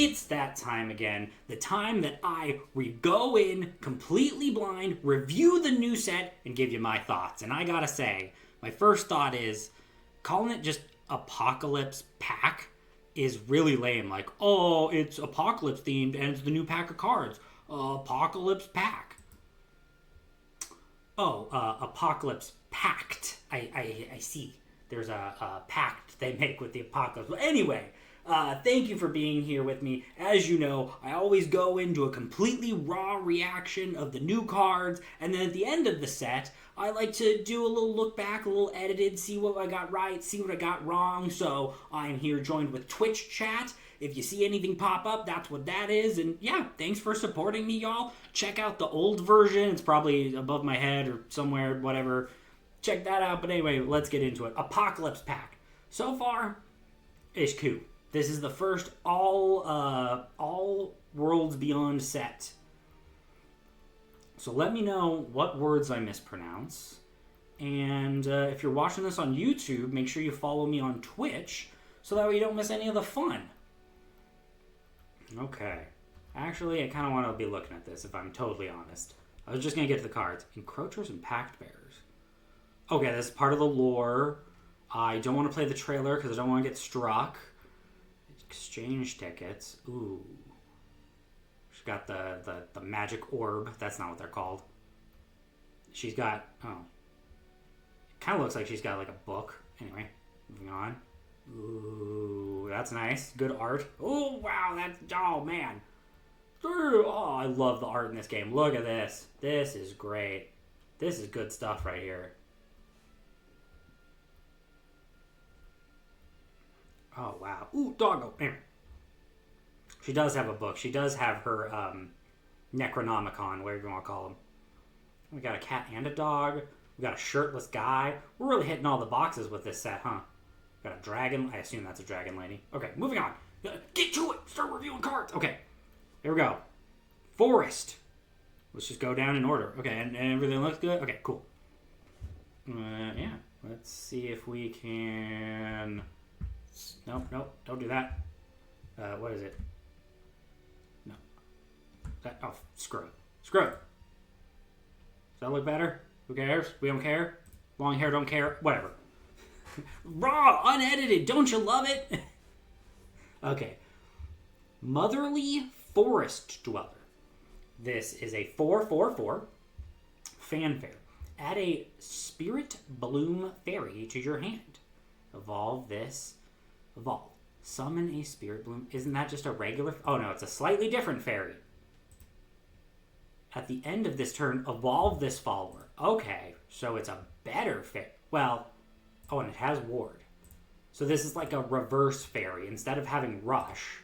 It's that time again. The time that I go in completely blind, review the new set, and give you my thoughts. And I gotta say, my first thought is calling it just Apocalypse Pack is really lame. Like, oh, it's Apocalypse themed and it's the new pack of cards. Apocalypse Pack. Oh, Apocalypse Pact. I see. There's a pact they make with the Apocalypse. But anyway, thank you for being here with me. As you know, I always go into a completely raw reaction of the new cards, and then at the end of the set, I like to do a little look back, a little edited, see what I got right, see what I got wrong. So I'm here joined with Twitch chat. If you see anything pop up, that's what that is. And yeah, thanks for supporting me, y'all. Check out the old version. It's probably above my head or somewhere, whatever. Check that out. But anyway, let's get into it. Apocalypse Pack. So far, it's cool. This is the first all Worlds Beyond set. So let me know what words I mispronounce. And if you're watching this on YouTube, make sure you follow me on Twitch so that way you don't miss any of the fun. Okay. Actually, I kind of want to be looking at this, if I'm totally honest. I was just going to get to the cards. Encroachers and Pact Bearers. Okay, this is part of the lore. I don't want to play the trailer because I don't want to get struck. Exchange tickets. Ooh. She's got the magic orb. That's not what they're called. She's got... Oh. It kind of looks like she's got like a book. Anyway, moving on. Ooh, that's nice. Good art. Oh, wow. That's... Oh, man. Oh, I love the art in this game. Look at this. This is great. This is good stuff right here. Oh, wow. Ooh, doggo. She does have a book. She does have her Necronomicon, whatever you want to call them. We got a cat and a dog. We got a shirtless guy. We're really hitting all the boxes with this set, huh? Got a dragon. I assume that's a dragon lady. Okay, moving on. Get to it. Start reviewing cards. Okay, here we go. Forest. Let's just go down in order. Okay, and everything looks good? Okay, cool. Yeah. Let's see if we can... Nope, don't do that. What is it? No. Oh, screw it. Screw it. Does that look better? Who cares? We don't care? Long hair don't care? Whatever. Raw, unedited. Don't you love it? Okay. Motherly Forest Dweller. This is a 4/4/4 fanfare. Add a Spirit Bloom Fairy to your hand. Evolve this. Evolve. Summon a Spirit Bloom. Isn't that just a regular... Oh, no, it's a slightly different fairy. At the end of this turn, evolve this follower. Okay, so it's a better fairy. Well, oh, and it has ward. So this is like a reverse fairy. Instead of having rush,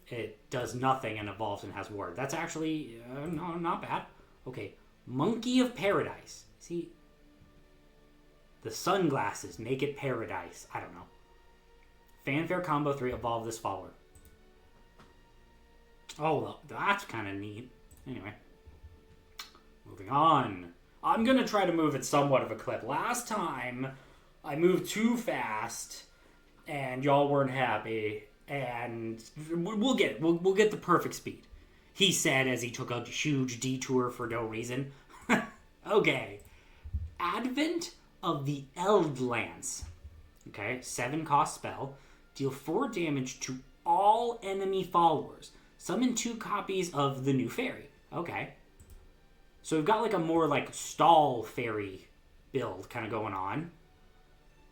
it does nothing and evolves and has ward. That's actually no, not bad. Okay, Monkey of Paradise. See, the sunglasses make it paradise. I don't know. Fanfare combo 3, evolve this follower. Oh, well, that's kind of neat. Anyway, moving on. I'm going to try to move at somewhat of a clip. Last time, I moved too fast, and y'all weren't happy, and we'll get it. We'll get the perfect speed. He said as he took a huge detour for no reason. Okay. Advent of the Eldlance. Okay, 7 cost spell. Deal 4 damage to all enemy followers. Summon 2 copies of the new fairy. Okay. So we've got like a more like stall fairy build kind of going on.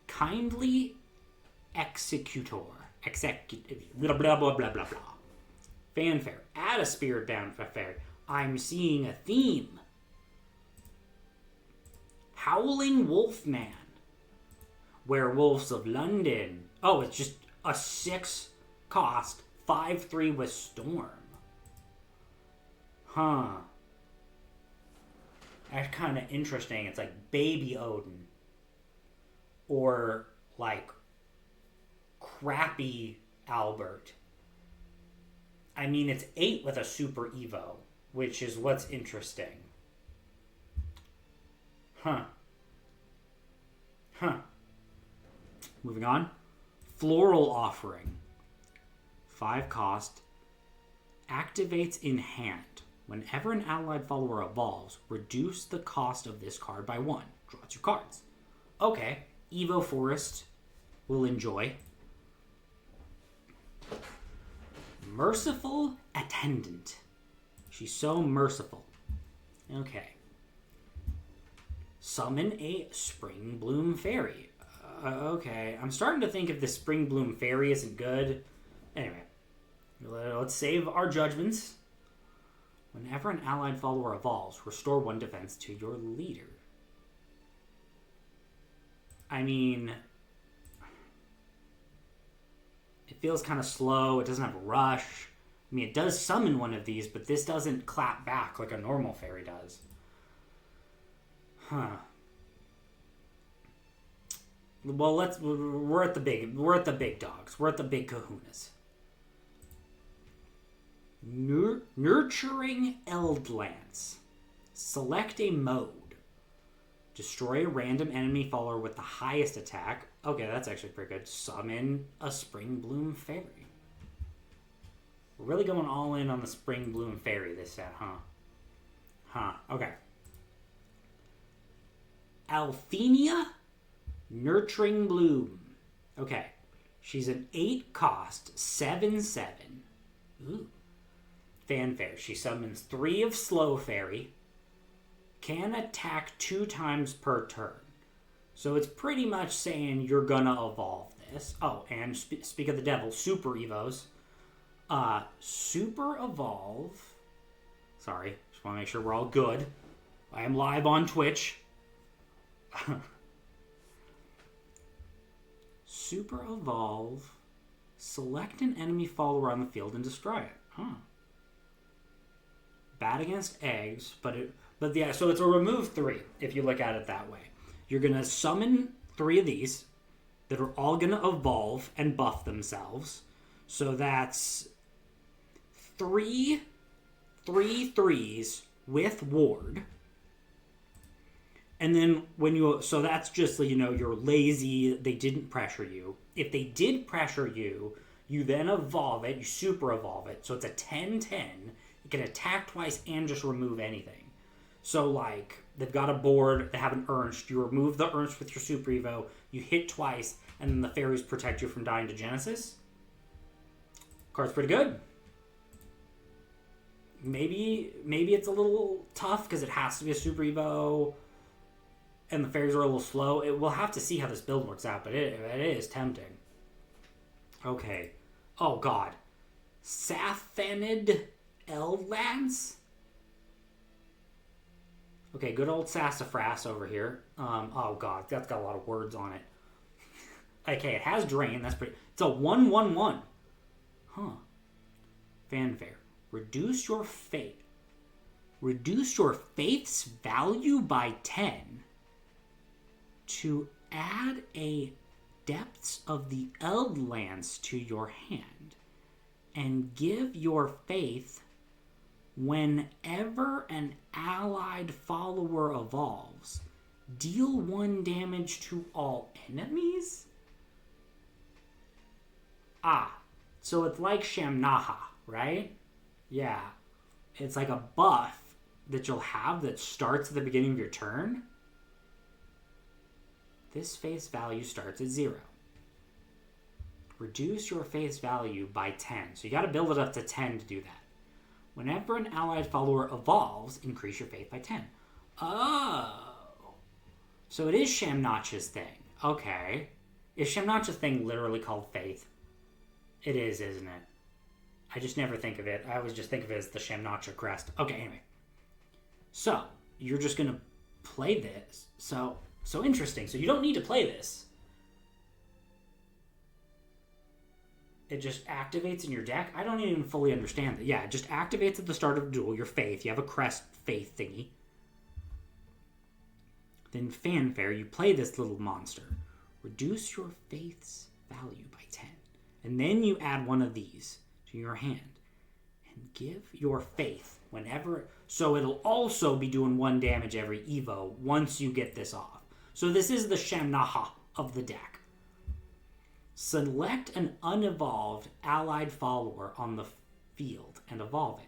Kindly Executor. Blah, blah, blah, blah, blah, blah. Fanfare. Add a spirit bound fairy. I'm seeing a theme. Howling Wolfman. Werewolves of London. Oh, it's just a 6 cost, 5/3 with Storm. Huh. That's kind of interesting. It's like Baby Odin. Or like crappy Albert. I mean, it's 8 with a Super Evo, which is what's interesting. Huh. Moving on. Floral Offering. 5 cost, Activates in hand. Whenever an allied follower evolves, reduce the cost of this card by 1. Draw 2 cards. Okay. Evo Forest will enjoy. Merciful Attendant. She's so merciful. Okay. Summon a Spring Bloom Fairy. Okay. I'm starting to think if the Spring Bloom Fairy isn't good. Anyway. Let's save our judgments. Whenever an allied follower evolves, restore 1 defense to your leader. I mean, it feels kind of slow. It doesn't have a rush. I mean, it does summon one of these, but this doesn't clap back like a normal fairy does. Huh. Well, we're at the big dogs. We're at the big kahunas. Nurturing Eldlance. Select a mode. Destroy a random enemy follower with the highest attack. Okay, that's actually pretty good. Summon a Spring Bloom Fairy. We're really going all in on the Spring Bloom Fairy this set, huh? Okay. Althenia Nurturing Bloom. Okay. She's an 8 cost, 7/7. Ooh. Fanfare. She summons 3 of Slow Fairy. Can attack 2 times per turn. So it's pretty much saying you're gonna evolve this. Oh, and speak of the devil, Super Evos. Super Evolve. Sorry, just want to make sure we're all good. I am live on Twitch. Super Evolve. Select an enemy follower on the field and destroy it. Huh. Bad against eggs, but yeah, so it's a remove 3 if you look at it that way. You're going to summon 3 of these that are all going to evolve and buff themselves. So that's 3 3/3s with ward. And then so that's just, you're lazy, they didn't pressure you. If they did pressure you, you then evolve it, you super evolve it. So it's a 10/10. It can attack twice and just remove anything. So, they've got a board, they have an Ernst. You remove the Ernst with your Super Evo, you hit twice, and then the fairies protect you from dying to Genesis. Card's pretty good. Maybe it's a little tough because it has to be a Super Evo, and the fairies are a little slow. We'll have to see how this build works out, but it is tempting. Okay. Oh, God. Saphanid Eldlance? Okay, good old Sassafras over here. Oh, God, that's got a lot of words on it. Okay, it has Drain. That's pretty... It's a 1/1/1. Huh. Fanfare. Reduce your fate. Reduce your faith's value by 10 to add a Depths of the Eldlance to your hand and give your faith whenever an allied follower evolves. Deal 1 damage to all enemies? So it's like Shamnaha, right? Yeah. It's like a buff that you'll have that starts at the beginning of your turn. This face value starts at 0. Reduce your face value by 10. So you got to build it up to 10 to do that. Whenever an allied follower evolves, increase your faith by 10. Oh. So it is Shamnach's thing. Okay. Is Shamnach's thing literally called faith? It is, isn't it? I just never think of it. I always just think of it as the Shamnacha crest. Okay, anyway. So, you're just going to play this. So interesting. So you don't need to play this. It just activates in your deck? I don't even fully understand that. Yeah, it just activates at the start of the duel, your faith. You have a crest faith thingy. Then Fanfare, you play this little monster. Reduce your faith's value by 10. And then you add one of these to your hand. And give your faith whenever... So it'll also be doing 1 damage every Evo once you get this off. So this is the Shamnaha of the deck. Select an unevolved allied follower on the field and evolve it.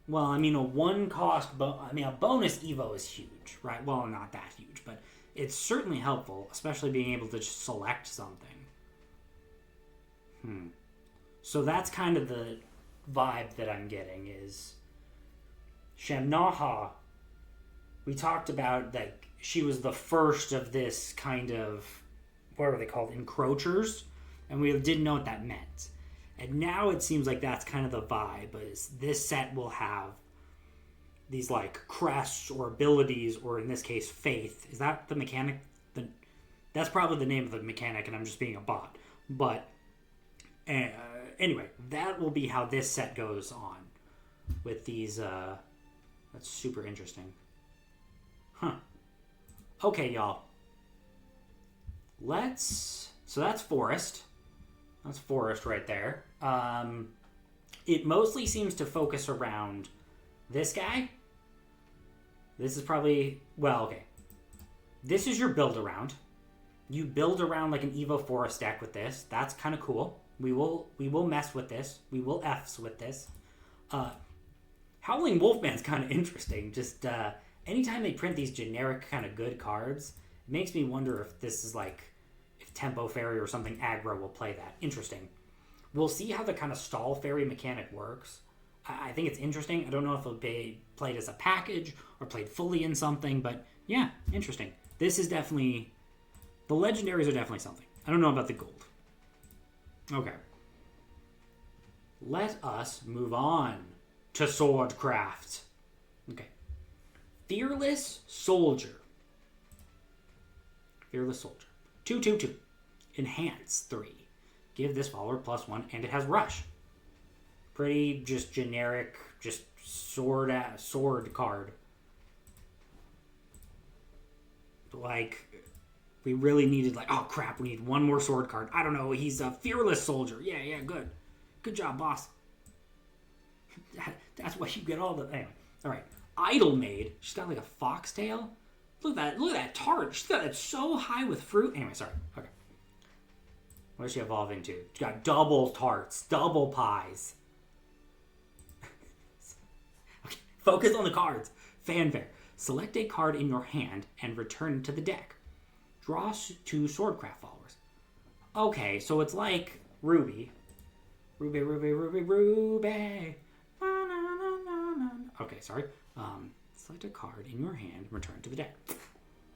Well, I mean, a one-cost... a bonus Evo is huge, right? Well, not that huge, but it's certainly helpful, especially being able to just select something. So that's kind of the vibe that I'm getting is... Shamnaha, we talked about that she was the first of this kind of... What were they called? Encroachers? And we didn't know what that meant. And now it seems like that's kind of the vibe, is this set will have these like crests or abilities, or in this case, faith. Is that the mechanic? That's probably the name of the mechanic, and I'm just being a bot. But anyway, that will be how this set goes on with these. That's super interesting. Huh. Okay, y'all. So that's forest. That's forest right there. It mostly seems to focus around this guy. This is probably... Well, okay. This is your build around. You build around like an Evo Forest deck with this. That's kind of cool. We will mess with this. We will Fs with this. Howling Wolfman's kind of interesting. Just anytime they print these generic kind of good cards, it makes me wonder if this is like... Tempo Fairy or something aggro will play that. Interesting. We'll see how the kind of stall fairy mechanic works. I think it's interesting. I don't know if it'll be played as a package or played fully in something, but yeah, interesting. This is definitely... The legendaries are definitely something. I don't know about the gold. Okay. Let us move on to Swordcraft. Okay. Fearless Soldier. Fearless Soldier. 2/2/2. Enhance 3. Give this follower +1, and it has Rush. Pretty just generic, just sword card. Like, we really needed like, oh crap, we need one more sword card. I don't know, he's a Fearless Soldier. Yeah, good. Good job, boss. That's why you get all the... Anyway, alright. Idle Maid. She's got like a foxtail. Look at that tart. She's got that so high with fruit. Anyway, sorry. Okay. What does she evolve into? She's got double tarts, double pies. Okay, focus on the cards. Fanfare. Select a card in your hand and return it to the deck. Draw 2 Swordcraft followers. Okay, so it's like Ruby. Ruby. Okay, sorry. Select a card in your hand and return it to the deck.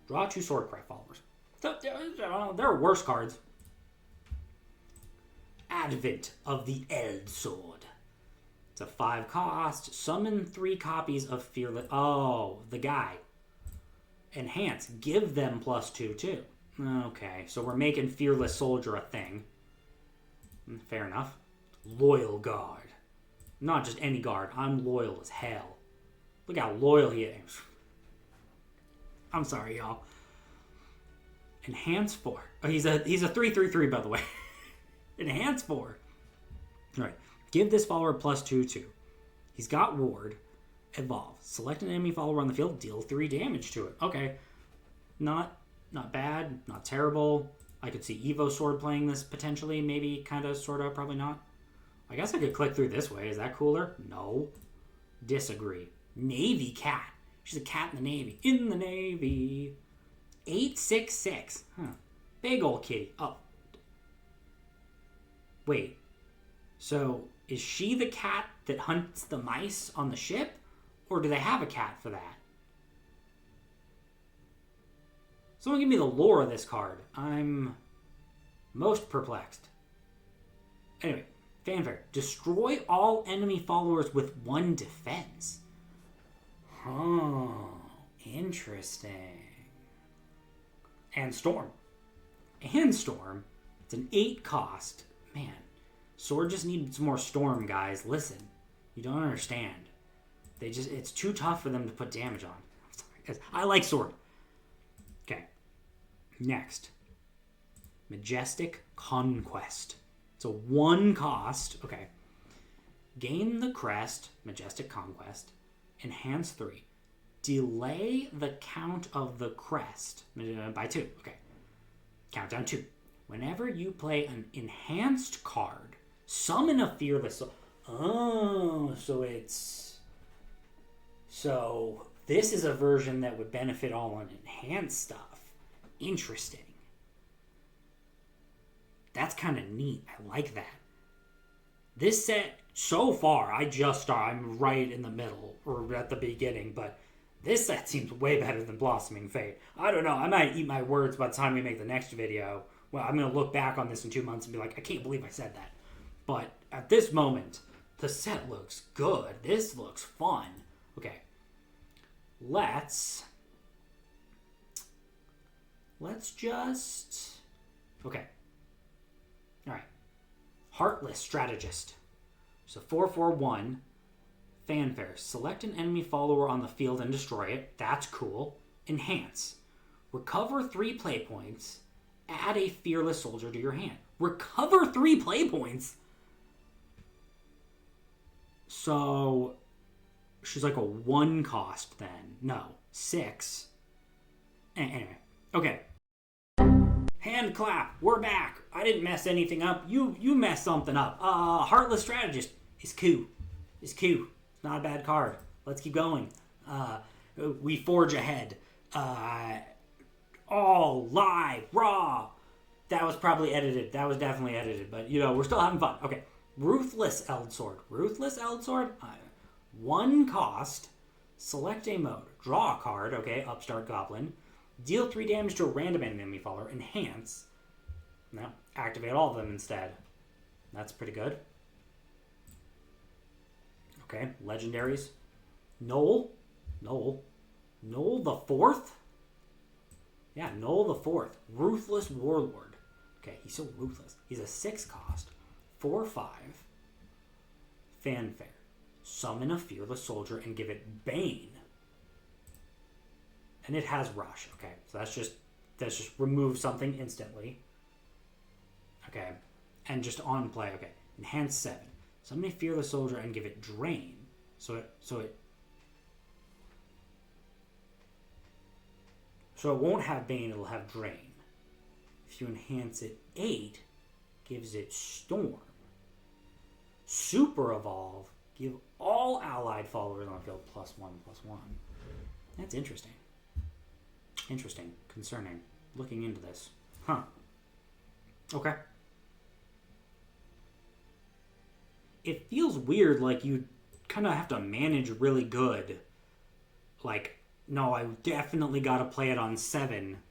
Draw 2 Swordcraft followers. There are worse cards. Advent of the Eld Sword. It's a 5 cost. Summon 3 copies of Fearless... Oh, the guy. Enhance. Give them +2 too. Okay, so we're making Fearless Soldier a thing. Fair enough. Loyal Guard. Not just any guard. I'm loyal as hell. Look how loyal he is. I'm sorry, y'all. Enhance 4. Oh, he's a 3/3/3, by the way. Enhance 4. Alright. Give this follower +2/2. He's got Ward. Evolve. Select an enemy follower on the field. Deal 3 damage to it. Okay. Not bad. Not terrible. I could see Evo Sword playing this potentially. Maybe, kind of, sort of, probably not. I guess I could click through this way. Is that cooler? No. Disagree. Navy Cat. She's a cat in the Navy. In the Navy. 8/6/6. Huh. Big old kitty. Oh. Wait. So, is she the cat that hunts the mice on the ship? Or do they have a cat for that? Someone give me the lore of this card. I'm most perplexed. Anyway, fanfare. Destroy all enemy followers with 1 defense. Oh, interesting. And Storm. It's an 8 cost. Man, Sword just needs more Storm, guys. Listen, you don't understand. It's too tough for them to put damage on. I'm sorry. I like Sword. Okay. Next. Majestic Conquest. It's a 1 cost. Okay. Gain the crest, Majestic Conquest. Enhance 3. Delay the count of the crest by 2. Okay. Countdown 2. Whenever you play an enhanced card, Summon a fearless soldier. Oh, so it's... So this is a version that would benefit all on enhanced stuff. Interesting. That's kind of neat. I like that. This set, so far, I'm right in the middle, or at the beginning, but this set seems way better than Blossoming Fate. I don't know. I might eat my words by the time we make the next video. Well, I'm going to look back on this in 2 months and be like, I can't believe I said that. But at this moment, the set looks good. This looks fun. Okay. Let's just... Okay. All right. Heartless Strategist. So 4/4/1. Fanfare. Select an enemy follower on the field and destroy it. That's cool. Enhance. Recover 3 play points. Add a fearless soldier to your hand. Recover 3 play points? So she's like a 1 cost then. No. 6. Anyway. Okay. Hand clap. We're back. I didn't mess anything up. You messed something up. Heartless Strategist is cool. It's cool. It's not a bad card. Let's keep going. We forge ahead. All live, raw. That was probably edited. That was definitely edited. But, we're still having fun. Okay. Ruthless Eldsword. Ruthless Eldsword. 1 cost. Select a mode. Draw a card. Okay. Upstart Goblin. Deal 3 damage to a random enemy follower. Enhance. No. Activate all of them instead. That's pretty good. Okay. Legendaries. Noel the 4th? Yeah, Noel the 4th. Ruthless Warlord. Okay, he's so ruthless. He's a 6 cost. 4/5. Fanfare. Summon a fearless soldier and give it Bane. And it has Rush. Okay, so that's just remove something instantly. Okay, and just on play. Okay, enhance 7. Summon a fearless soldier and give it Drain. So it won't have Bane. It'll have Drain. If you enhance it 8, gives it Storm. Super Evolve. Give all allied followers on the field +1/+1. That's interesting. Interesting. Concerning. Looking into this. Huh. Okay. It feels weird, like you kind of have to manage really good. Like, no, I definitely got to play it on 7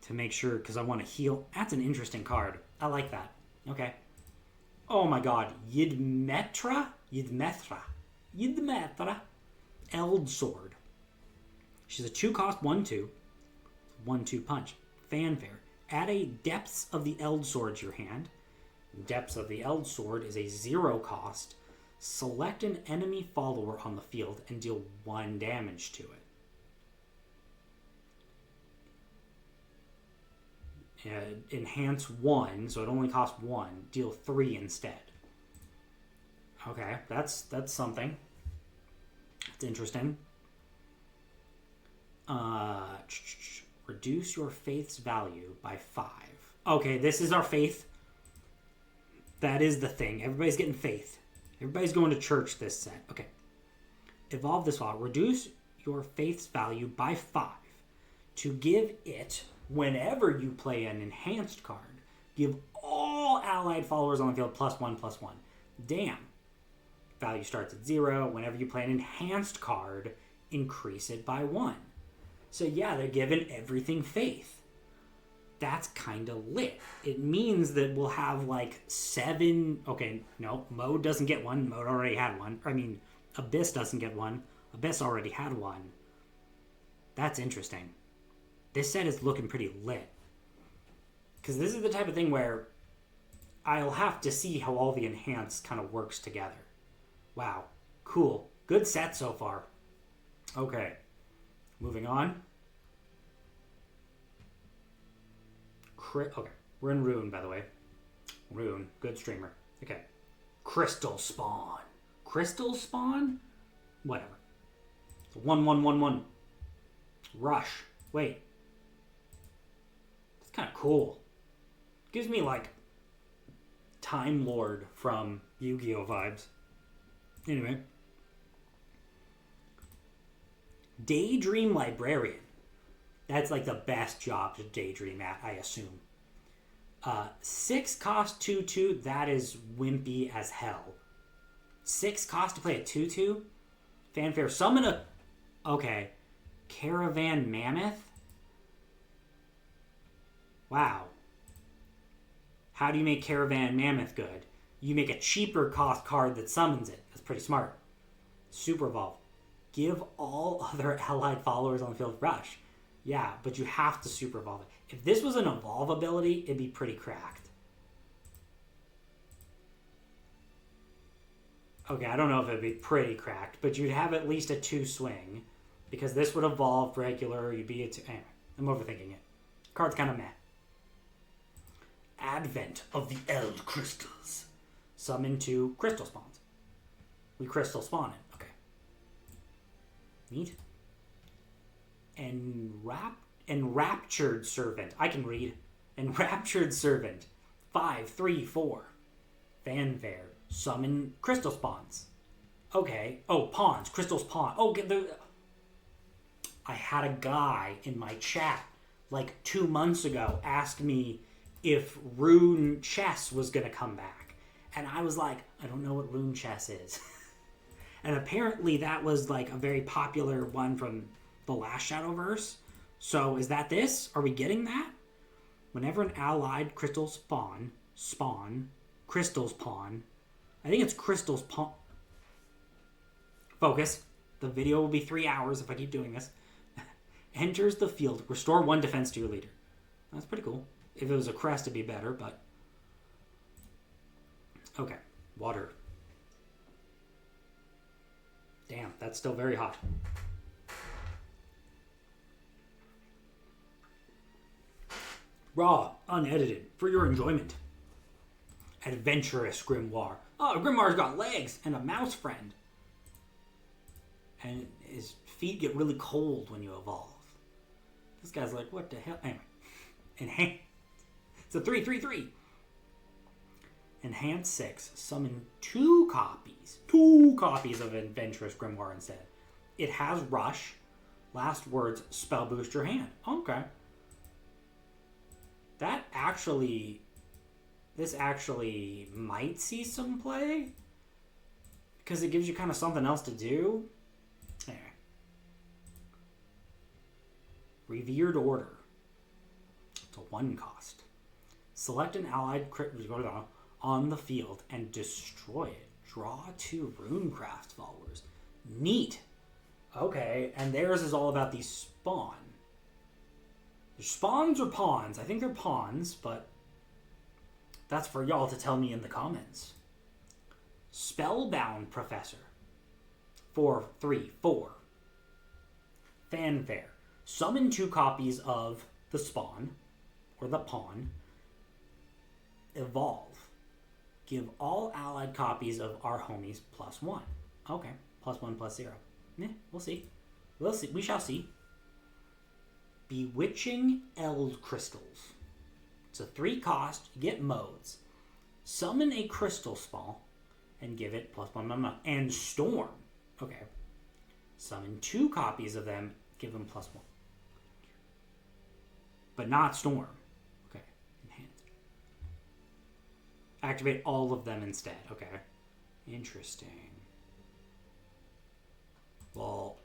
to make sure, because I want to heal. That's an interesting card. I like that. Okay. Oh my god. Yidmetra? Eldsword. She's a 2 cost 1/2. 1/2 punch. Fanfare. Add a Depths of the Eldsword to your hand. Depths of the Eldsword is a 0 cost. Select an enemy follower on the field and deal 1 damage to it. Enhance 1, so it only costs 1. Deal 3 instead. Okay, that's something. It's interesting. Reduce your faith's value by 5. Okay, this is our faith. That is the thing. Everybody's getting faith. Everybody's going to church this set. Okay. Evolve this file. Reduce your faith's value by 5 to give it, whenever you play an enhanced card, give all allied followers on the field +1/+1. Damn. Value starts at 0. Whenever you play an enhanced card, increase it by 1. So yeah, they're giving everything faith. That's kind of lit. It means that we'll have like 7... Okay, no, Mode doesn't get 1. Mode already had 1. I mean, Abyss doesn't get 1. Abyss already had 1. That's interesting. This set is looking pretty lit. Because this is the type of thing where I'll have to see how all the enhanced kind of works together. Wow. Cool. Good set so far. Okay. Moving on. Okay. We're in Rune, by the way. Rune. Good streamer. Okay. Crystal Spawn. Crystal Spawn? Whatever. So 1/1/1/1. Rush. Wait. That's kind of cool. Gives me, like, Time Lord from Yu-Gi-Oh! Vibes. Anyway. Daydream Librarian. That's like the best job to daydream at, I assume. 6 cost 2/2. That is wimpy as hell. 6 cost to play a 2/2. Fanfare. Summon a... Okay. Caravan Mammoth? Wow. How do you make Caravan Mammoth good? You make a cheaper cost card that summons it. That's pretty smart. Super Evolve. Give all other allied followers on the field rush. Yeah, but you have to Super Evolve it. If this was an Evolve ability, it'd be pretty cracked. Okay, I don't know if it'd be pretty cracked, but you'd have at least a 2 swing. Because this would evolve regular, you'd be a 2... Anyway, I'm overthinking it. Card's kind of meh. Advent of the Eld Crystals. Summon 2 crystal spawns. We crystal spawn it. Okay. Neat. Enraptured Servant. I can read. Enraptured Servant. 5/3/4. Fanfare. Summon crystal spawns. Okay. Oh, pawns. Crystals pawn. Oh, I had a guy in my chat like 2 months ago ask me if Rune Chess was going to come back. And I was like, I don't know what Rune Chess is. And apparently that was like a very popular one from the last Shadowverse. So is that this? Are we getting that? Whenever an allied crystal spawn, crystals pawn. I think it's crystals pawn. Focus. The video will be 3 hours if I keep doing this. Enters the field. Restore 1 defense to your leader. That's pretty cool. If it was a crest, it'd be better, but... Okay. Water. Damn, that's still very hot. Raw, unedited, for your enjoyment. Adventurous Grimoire. Oh, Grimoire's got legs and a mouse friend. And his feet get really cold when you evolve. This guy's like, what the hell? Anyway. Enhance. It's a 3/3/3. Enhance 6. Summon 2 copies. 2 copies of Adventurous Grimoire instead. It has Rush. Last words, spell boost your hand. Okay. This actually might see some play. Because it gives you kind of something else to do. Anyway. Revered Order. It's a 1 cost. Select an allied on the field and destroy it. Draw 2 Runecraft followers. Neat. Okay, and theirs is all about these spawn. They're spawns or pawns? I think they're pawns, but that's for y'all to tell me in the comments. Spellbound Professor. 4/3/4. Fanfare. Summon 2 copies of the spawn, or the pawn. Evolve. Give all allied copies of our homies +1. Okay, +1/+0. We'll see. We'll see. We shall see. Bewitching Eld Crystals. It's a 3 cost. You get modes. Summon a crystal spawn and give it +1/+1. And Storm. Okay. Summon 2 copies of them. Give them +1. But not Storm. Okay. Enhance. Activate all of them instead. Okay. Interesting. Well.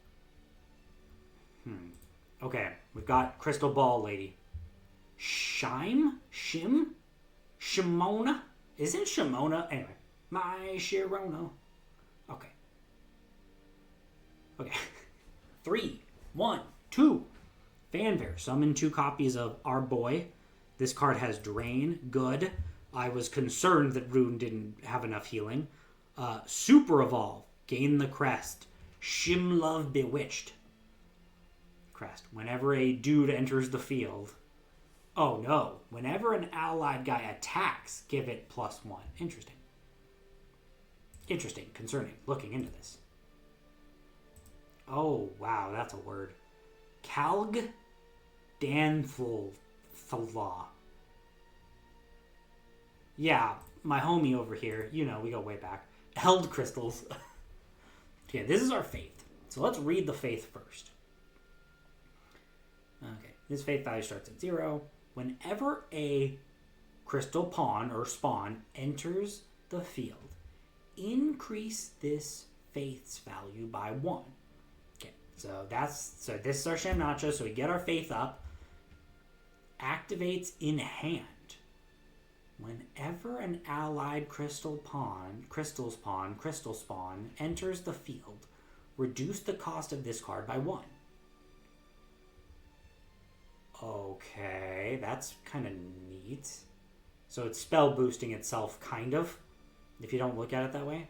Okay. We've got Crystal Ball Lady. Shimona? Isn't Shimona? Anyway. My Sharona. Okay. Okay. 3, 1, 2. Fanfare. Summon 2 copies of our boy. This card has Drain. Good. I was concerned that Rune didn't have enough healing. Super Evolve. Gain the crest. Shimlove Bewitched. Crest. Whenever a dude enters the field. Oh no. Whenever an allied guy attacks, give it +1. Interesting. Interesting. Concerning. Looking into this. Oh, wow. That's a word. Calg Danthla. Yeah. my homie over here, you know, we go way back. Eld crystals. Okay, this is our faith. So let's read the faith first. Okay, this faith value starts at 0. Whenever a crystal pawn or spawn enters the field, increase this faith's value by 1. Okay, so this is our Shamnacha, so we get our faith up. Activates in hand. Whenever an allied crystal spawn enters the field, reduce the cost of this card by 1. Okay, that's kind of neat. So it's spell boosting itself, kind of, if you don't look at it that way.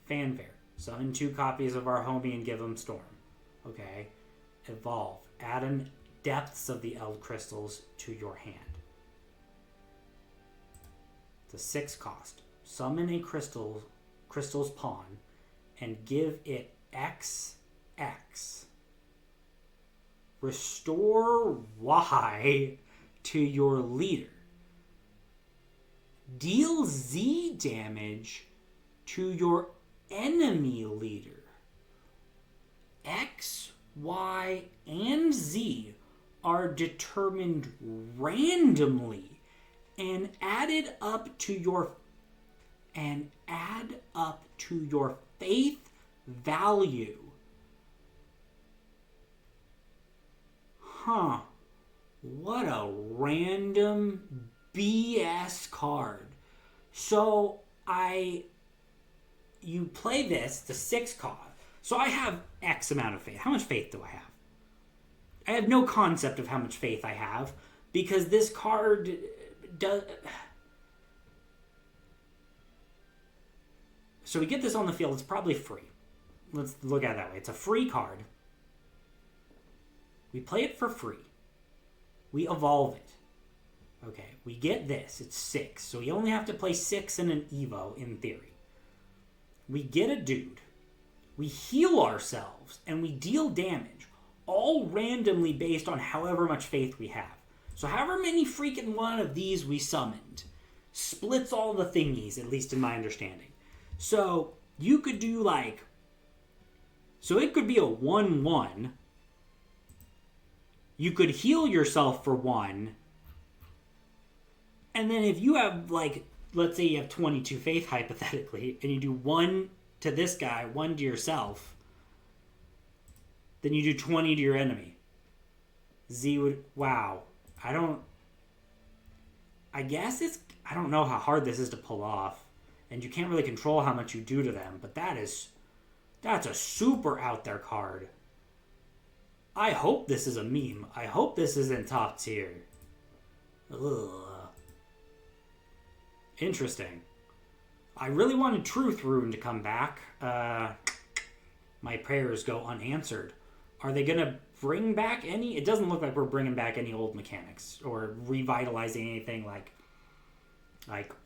Fanfare. Summon 2 copies of our homie and give them Storm. Okay. Evolve. Add in depths of the Eld crystals to your hand. It's a 6 cost. Summon a crystal's pawn and give it XX. Restore Y to your leader. Deal Z damage to your enemy leader. X, Y, and Z are determined randomly and add up to your faith value. Huh. What a random BS card. So you play this, the 6 cost. So I have X amount of faith. How much faith do I have? I have no concept of how much faith I have because this card does. So we get this on the field. It's probably free. Let's look at it that way. It's a free card. We play it for free. We evolve it. Okay, we get this. It's 6. So we only have to play 6 in an Evo, in theory. We get a dude. We heal ourselves, and we deal damage, all randomly based on however much faith we have. So however many freaking one of these we summoned splits all the thingies, at least in my understanding. So you could do so it could be a 1-1. You could heal yourself for 1. And then if you have, let's say you have 22 faith, hypothetically, and you do 1 to this guy, 1 to yourself, then you do 20 to your enemy. Z would... Wow. I don't know how hard this is to pull off. And you can't really control how much you do to them. But that's a super out there card. I hope this is a meme. I hope this is in top tier. Ugh. Interesting. I really wanted Truth Rune to come back. My prayers go unanswered. Are they going to bring back any? It doesn't look like we're bringing back any old mechanics or revitalizing anything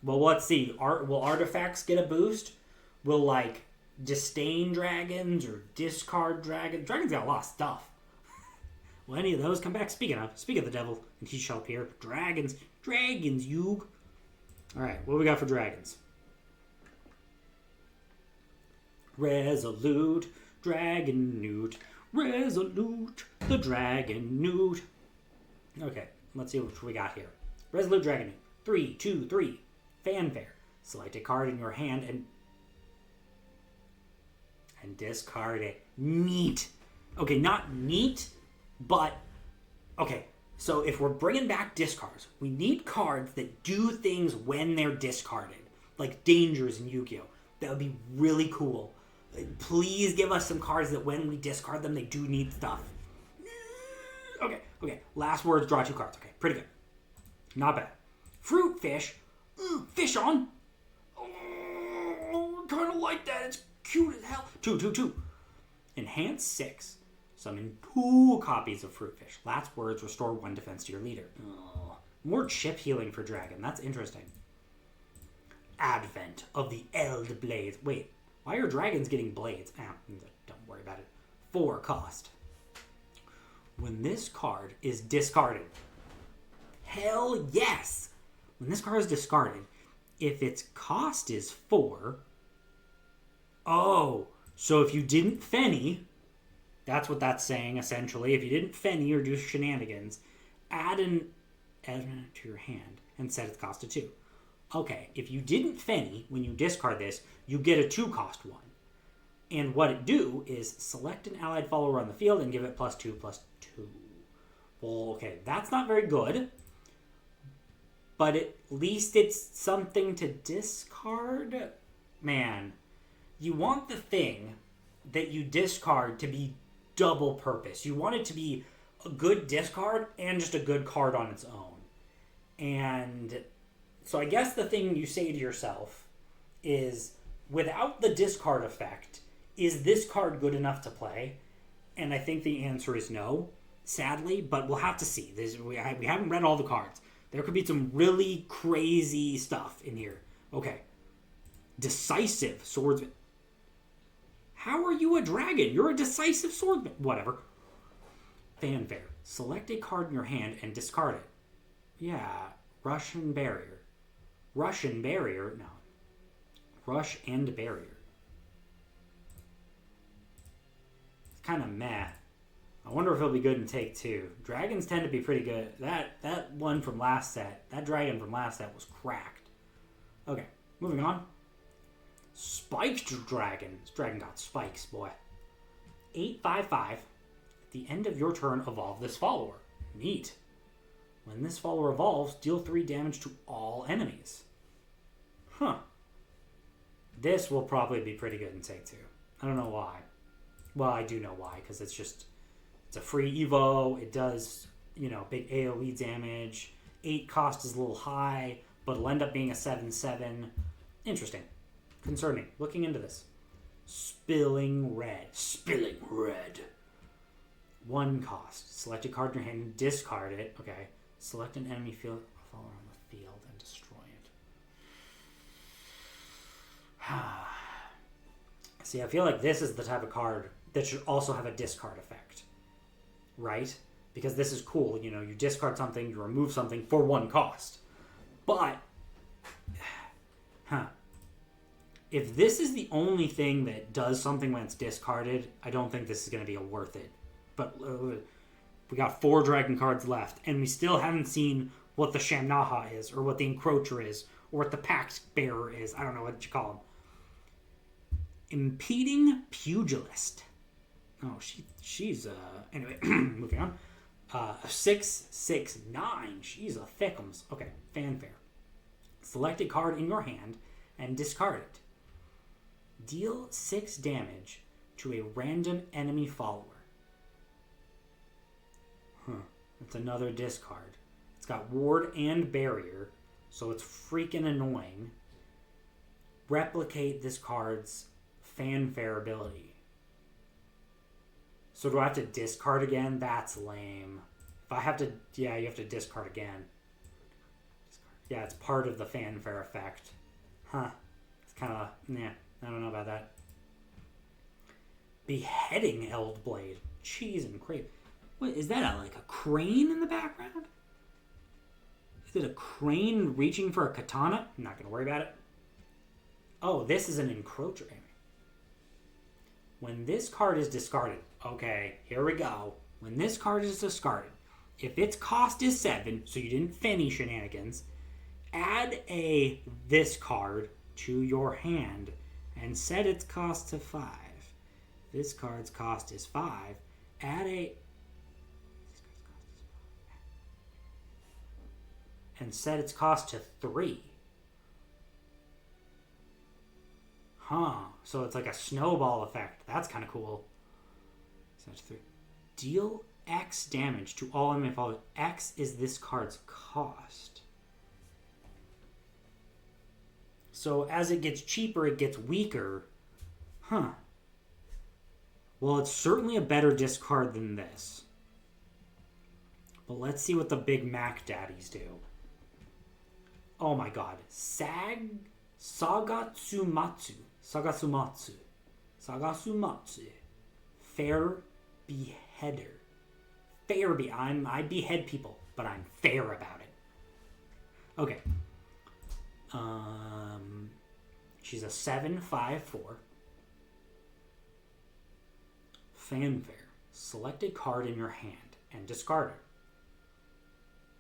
well, let's see. Will artifacts get a boost? Will, disdain dragons or discard dragons? Dragons got a lot of stuff. Will any of those come back? Speak of the devil, and he shall appear. Dragons, Yug. Alright, what we got for dragons? Resolute, dragon newt. Resolute, the dragon newt. Okay, let's see what we got here. Resolute dragon newt. 3, 2, 3. Fanfare. Select a card in your hand and discard it. Neat. Okay, not neat, but... Okay, so if we're bringing back discards, we need cards that do things when they're discarded. Like Dangers in Yu-Gi-Oh! That would be really cool. Please give us some cards that when we discard them, they do need stuff. Okay. Last words, draw 2 cards. Okay, pretty good. Not bad. Fruit fish. Fish on. Oh, I kind of like that. It's cute as hell. 2. Enhance 6. Summon 2 copies of fruit fish. Last words, restore 1 defense to your leader. Oh, more chip healing for dragon. That's interesting. Advent of the Eld Blades. Wait, why are dragons getting blades? Don't worry about it. 4 cost. When this card is discarded. Hell yes! When this card is discarded, If its cost is 4... Oh, so if you didn't Fenny, that's what that's saying, essentially. If you didn't Fenny or do shenanigans, add an element to your hand and set its cost to 2. Okay, if you didn't Fenny, when you discard this, you get a 2 cost 1. And what it do is select an allied follower on the field and give it +2/+2. Well, okay, that's not very good. But at least it's something to discard? Man, you want the thing that you discard to be double purpose. You want it to be a good discard and just a good card on its own. And so I guess the thing you say to yourself is, without the discard effect, is this card good enough to play? And I think the answer is no, sadly, but we'll have to see. We haven't read all the cards. There could be some really crazy stuff in here. Okay. Decisive swordsman. How are you a dragon? You're a decisive swordsman. Whatever. Fanfare. Select a card in your hand and discard it. Yeah. Russian barrier. Russian barrier? No. Rush and barrier. It's kind of meh. I wonder if it'll be good in take 2. Dragons tend to be pretty good. That one from last set, that dragon from last set was cracked. Okay, moving on. Spiked dragon. This dragon got spikes, boy. 8/5/5. At the end of your turn, evolve this follower. Neat. When this follower evolves, deal 3 damage to all enemies. Huh. This will probably be pretty good in take 2. I don't know why. Well, I do know why, because it's a free Evo. It does, big AoE damage. 8 cost is a little high, but it'll end up being a 7/7. Interesting. Concerning. Looking into this. Spilling red. 1 cost. Select a card in your hand and discard it. Okay. Select an enemy follower on the field and destroy it. See, I feel like this is the type of card that should also have a discard effect. Right? Because this is cool. You discard something, you remove something for 1 cost. But, if this is the only thing that does something when it's discarded, I don't think this is going to be worth it. But we got 4 dragon cards left, and we still haven't seen what the Shamnaha is, or what the Encroacher is, or what the Pact Bearer is. I don't know what you call them. Impeding Pugilist. Oh, she's anyway, moving on. 6/6/9. She's a thickums. Okay, fanfare. Select a card in your hand and discard it. Deal 6 damage to a random enemy follower. That's another discard. It's got ward and barrier, so it's freaking annoying. Replicate this card's fanfare ability. So do I have to discard again? That's lame. If I have to... Yeah, you have to discard again. Yeah, it's part of the fanfare effect. It's kind of... Nah, I don't know about that. Beheading Eldblade. Cheese and crepe. What, is that like a crane in the background? Is it a crane reaching for a katana? I'm not going to worry about it. Oh, this is an encroacher. When this card is discarded, okay, here we go. When this card is discarded, if its cost is 7, so you didn't Fenny shenanigans, add this card to your hand and set its cost to 5. This card's cost is 5. Add and set its cost to 3. So it's like a snowball effect. That's kind of cool. So that's 3. Deal X damage to all enemy followers. X is this card's cost. So as it gets cheaper, it gets weaker. Well, it's certainly a better discard than this. But let's see what the Big Mac daddies do. Oh my god. Sagatsumatsu. Fair beheader. I behead people, but I'm fair about it. Okay. She's a 7/5/4. Fanfare. Select a card in your hand and discard it.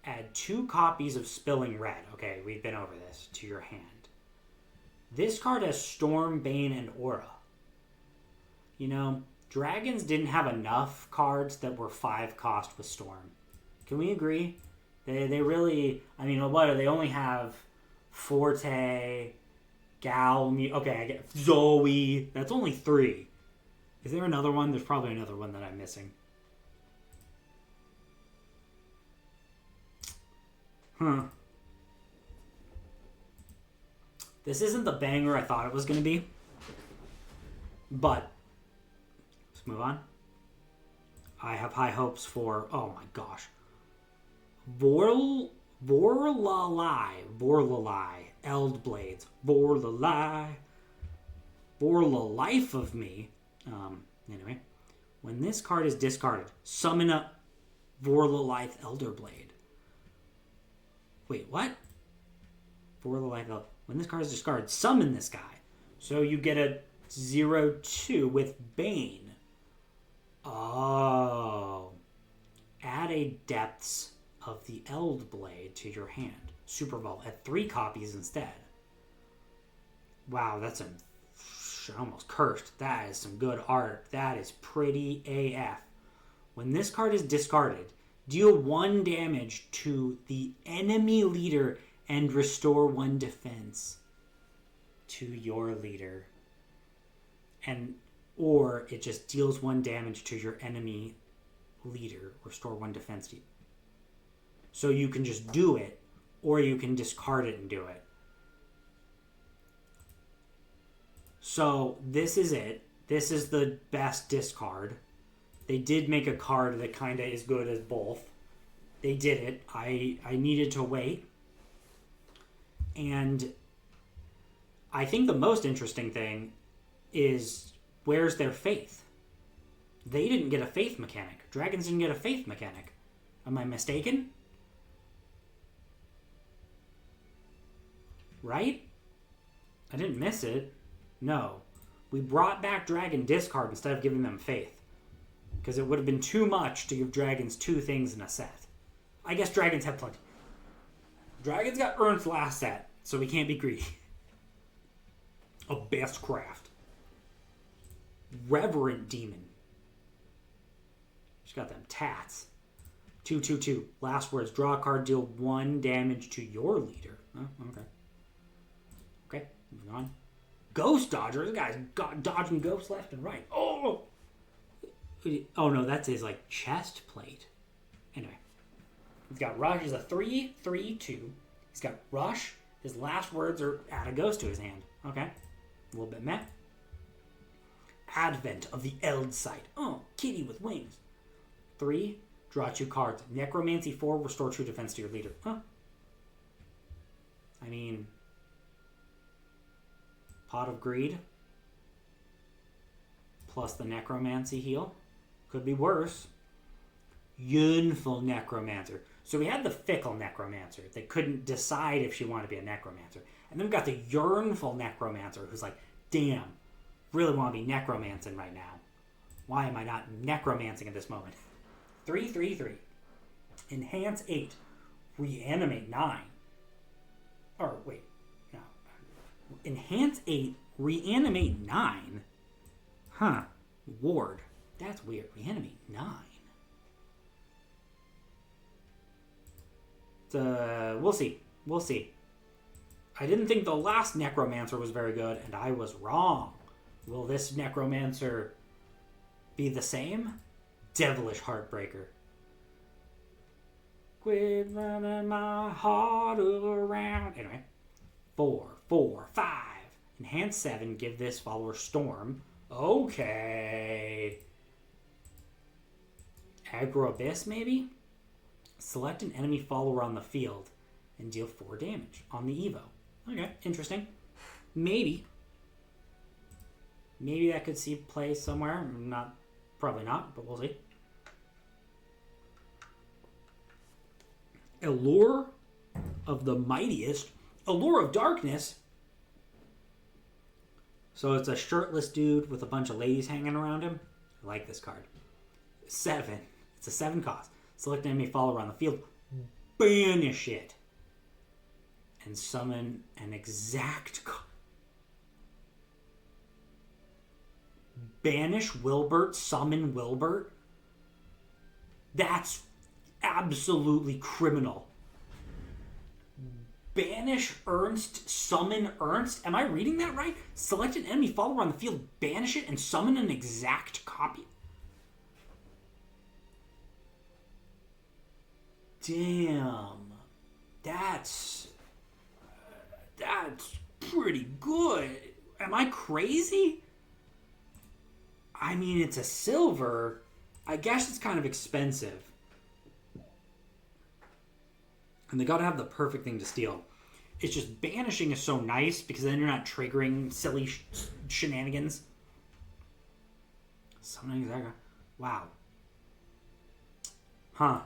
Add 2 copies of Spilling Red. Okay, we've been over this. To your hand. This card has Storm, Bane, and Aura. You know, dragons didn't have enough cards that were 5 cost with Storm. Can we agree? They really... I mean, what do they only have? Forte, Gal... Okay, I get Zoe. That's only 3. Is there another one? There's probably another one that I'm missing. This isn't the banger I thought it was going to be. But, let's move on. I have high hopes for, oh my gosh. Vorlalai, Eld Blades, Vorlalai, Life of Me. Anyway, when this card is discarded, summon a Vorlalith Elder Blade. Wait, what? Vorlalith. When this card is discarded, summon this guy. So you get a 0/2 with Bane. Oh. Add a Depths of the Eld Blade to your hand. Super Vault at 3 copies instead. Wow, that's almost cursed. That is some good art. That is pretty AF. When this card is discarded, deal 1 damage to the enemy leader and restore 1 defense to your leader. Or it just deals 1 damage to your enemy leader. Restore 1 defense to you. So you can just do it, or you can discard it and do it. So this is it. This is the best discard. They did make a card that kind of is good as both. They did it. I needed to wait. And I think the most interesting thing is, where's their faith? They didn't get a faith mechanic. Dragons didn't get a faith mechanic. Am I mistaken? Right? I didn't miss it. No. We brought back Dragon discard instead of giving them faith. Because it would have been too much to give dragons 2 things in a set. I guess dragons have plenty. Dragons got Ernth's last set, so we can't be greedy. A best craft. Reverent Demon. She's got them tats. 2/2/2. Last words. Draw a card. Deal 1 damage to your leader. Oh, okay. Okay, moving on. Ghost Dodger. This guy's dodging ghosts left and right. Oh! Oh no, that's his, like, chest plate. Anyway. He's got Rush. He's a 3/3/2. He's got Rush. His last words are add a ghost to his hand. Okay. A little bit meh. Advent of the Eld Sight. Oh, kitty with wings. 3. Draw 2 cards. Necromancy 4. Restore 2 defense to your leader. Huh. I mean... Pot of Greed. Plus the Necromancy heal. Could be worse. Yearnful Necromancer. So we had the Fickle Necromancer that couldn't decide if she wanted to be a Necromancer. And then we got the Yearnful Necromancer who's like, damn, really want to be necromancing right now. Why am I not necromancing at this moment? 3/3/3. Enhance 8. Reanimate 9. Or wait. No. Enhance 8. Reanimate 9? Huh. Ward. That's weird. Reanimate 9. We'll see. We'll see. I didn't think the last Necromancer was very good, and I was wrong. Will this Necromancer be the same? Devilish Heartbreaker. Quit running my heart around. Anyway. 4, 4, 5. Enhance 7. Give this follower Storm. Okay. Aggro Abyss, maybe? Select an enemy follower on the field and deal 4 damage on the Evo. Okay, interesting. Maybe. Maybe that could see play somewhere. Probably not, but we'll see. Allure of the Mightiest. Allure of Darkness. So it's a shirtless dude with a bunch of ladies hanging around him. I like this card. 7. It's a 7 cost. Select an enemy follower on the field. Banish it. And summon an exact... Banish Wilbert, summon Wilbert? That's absolutely criminal. Banish Ernst, summon Ernst? Am I reading that right? Select an enemy follower on the field, banish it, and summon an exact copy. Damn. That's pretty good. Am I crazy? I mean, it's a silver. I guess it's kind of expensive. And they gotta have the perfect thing to steal. It's just banishing is so nice because then you're not triggering silly shenanigans. Something exactly. Wow. Huh.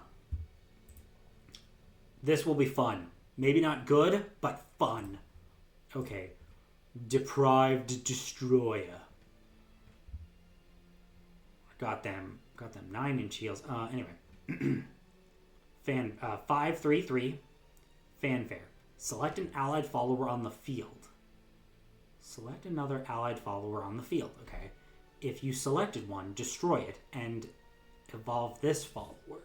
This will be fun. Maybe not good, but fun. Okay. Deprived Destroyer. Got them 9-inch heels. Anyway. 5/3/3. Fanfare. Select an allied follower on the field. Select another allied follower on the field. Okay. If you selected one, destroy it and evolve this follower.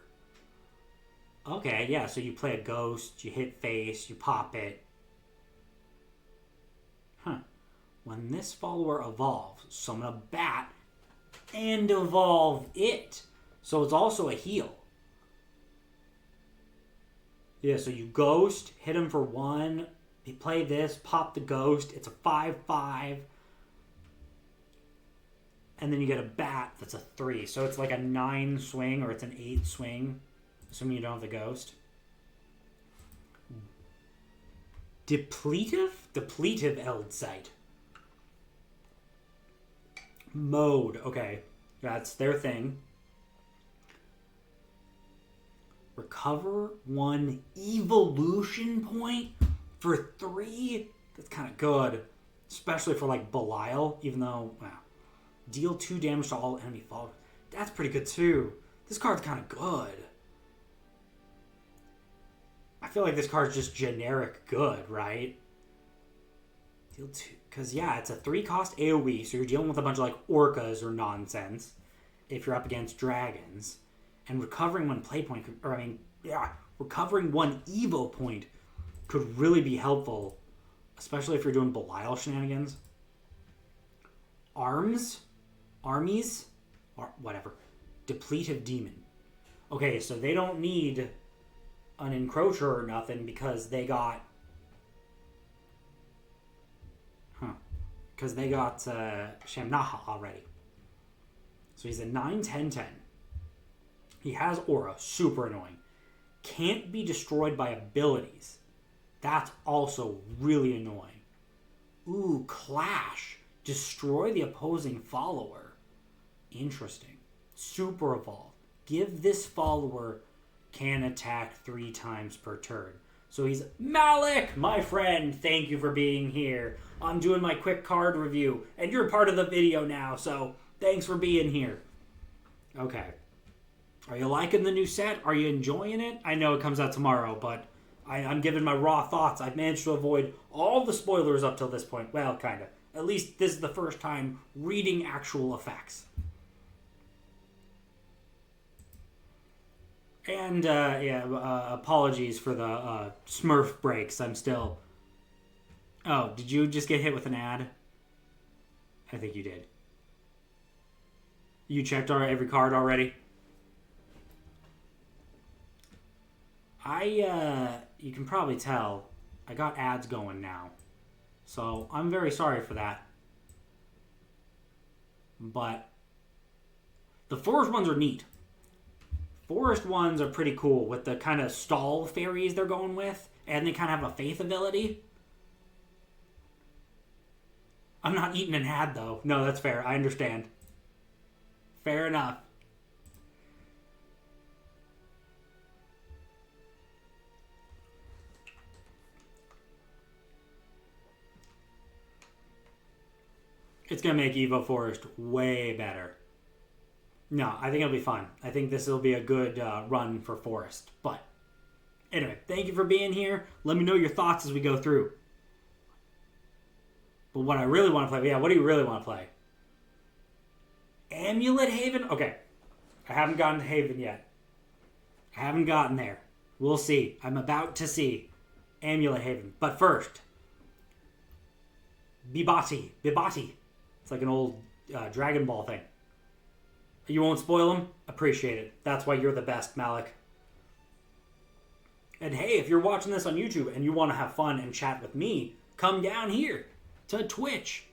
Okay, yeah, so you play a ghost, you hit face, you pop it. Huh. When this follower evolves, summon a bat and evolve it. So it's also a heal. Yeah, so you ghost, hit him for 1, you play this, pop the ghost, it's a 5/5. And then you get a bat that's a 3. So it's like a 9 swing or it's an 8 swing. Assuming you don't have the ghost. Depletive? Depletive Eldsight. Mode. Okay. That's their thing. Recover 1 evolution point for 3? That's kind of good. Especially for like Belial. Even though, wow. Deal 2 damage to all enemy followers. That's pretty good too. This card's kind of good. I feel like this card's just generic good, right? Deal 2. Because, yeah, it's a 3-cost AoE, so you're dealing with a bunch of, like, orcas or nonsense if you're up against dragons. And recovering 1 play point, recovering 1 Evo point could really be helpful, especially if you're doing Belial shenanigans. Armies? Or whatever. Depletive Demon. Okay, so they don't need an encroacher or nothing because they got Shamnaha already. So he's a 9/10/10. He has aura, super annoying. Can't be destroyed by abilities. That's also really annoying. Ooh, Clash. Destroy the opposing follower. Interesting. Super evolved. Give this follower can attack 3 times per turn. So he's Malik, my friend. Thank you for being here. I'm doing my quick card review, and you're part of the video now, so thanks for being here. Okay. Are you liking the new set? Are you enjoying it? I know it comes out tomorrow, but I'm giving my raw thoughts. I've managed to avoid all the spoilers up till this point. Well, kind of. At least this is the first time reading actual effects. And, apologies for the Smurf breaks. I'm still... Oh, did you just get hit with an ad? I think you did. You checked every card already? You can probably tell, I got ads going now. So, I'm very sorry for that. But, the forest ones are neat. Forest ones are pretty cool with the kind of stall fairies they're going with. And they kind of have a faith ability. I'm not eating an ad, though. No, that's fair. I understand. Fair enough. It's going to make Evo Forest way better. No, I think it'll be fun. I think this will be a good run for Forest. But anyway, thank you for being here. Let me know your thoughts as we go through. But what I really want to play, yeah, what do you really want to play? Amulet Haven? Okay. I haven't gotten to Haven yet. I haven't gotten there. We'll see. I'm about to see Amulet Haven. But first, Bibati. It's like an old Dragon Ball thing. You won't spoil them? Appreciate it. That's why you're the best, Malik. And hey, if you're watching this on YouTube and you want to have fun and chat with me, come down here to Twitch.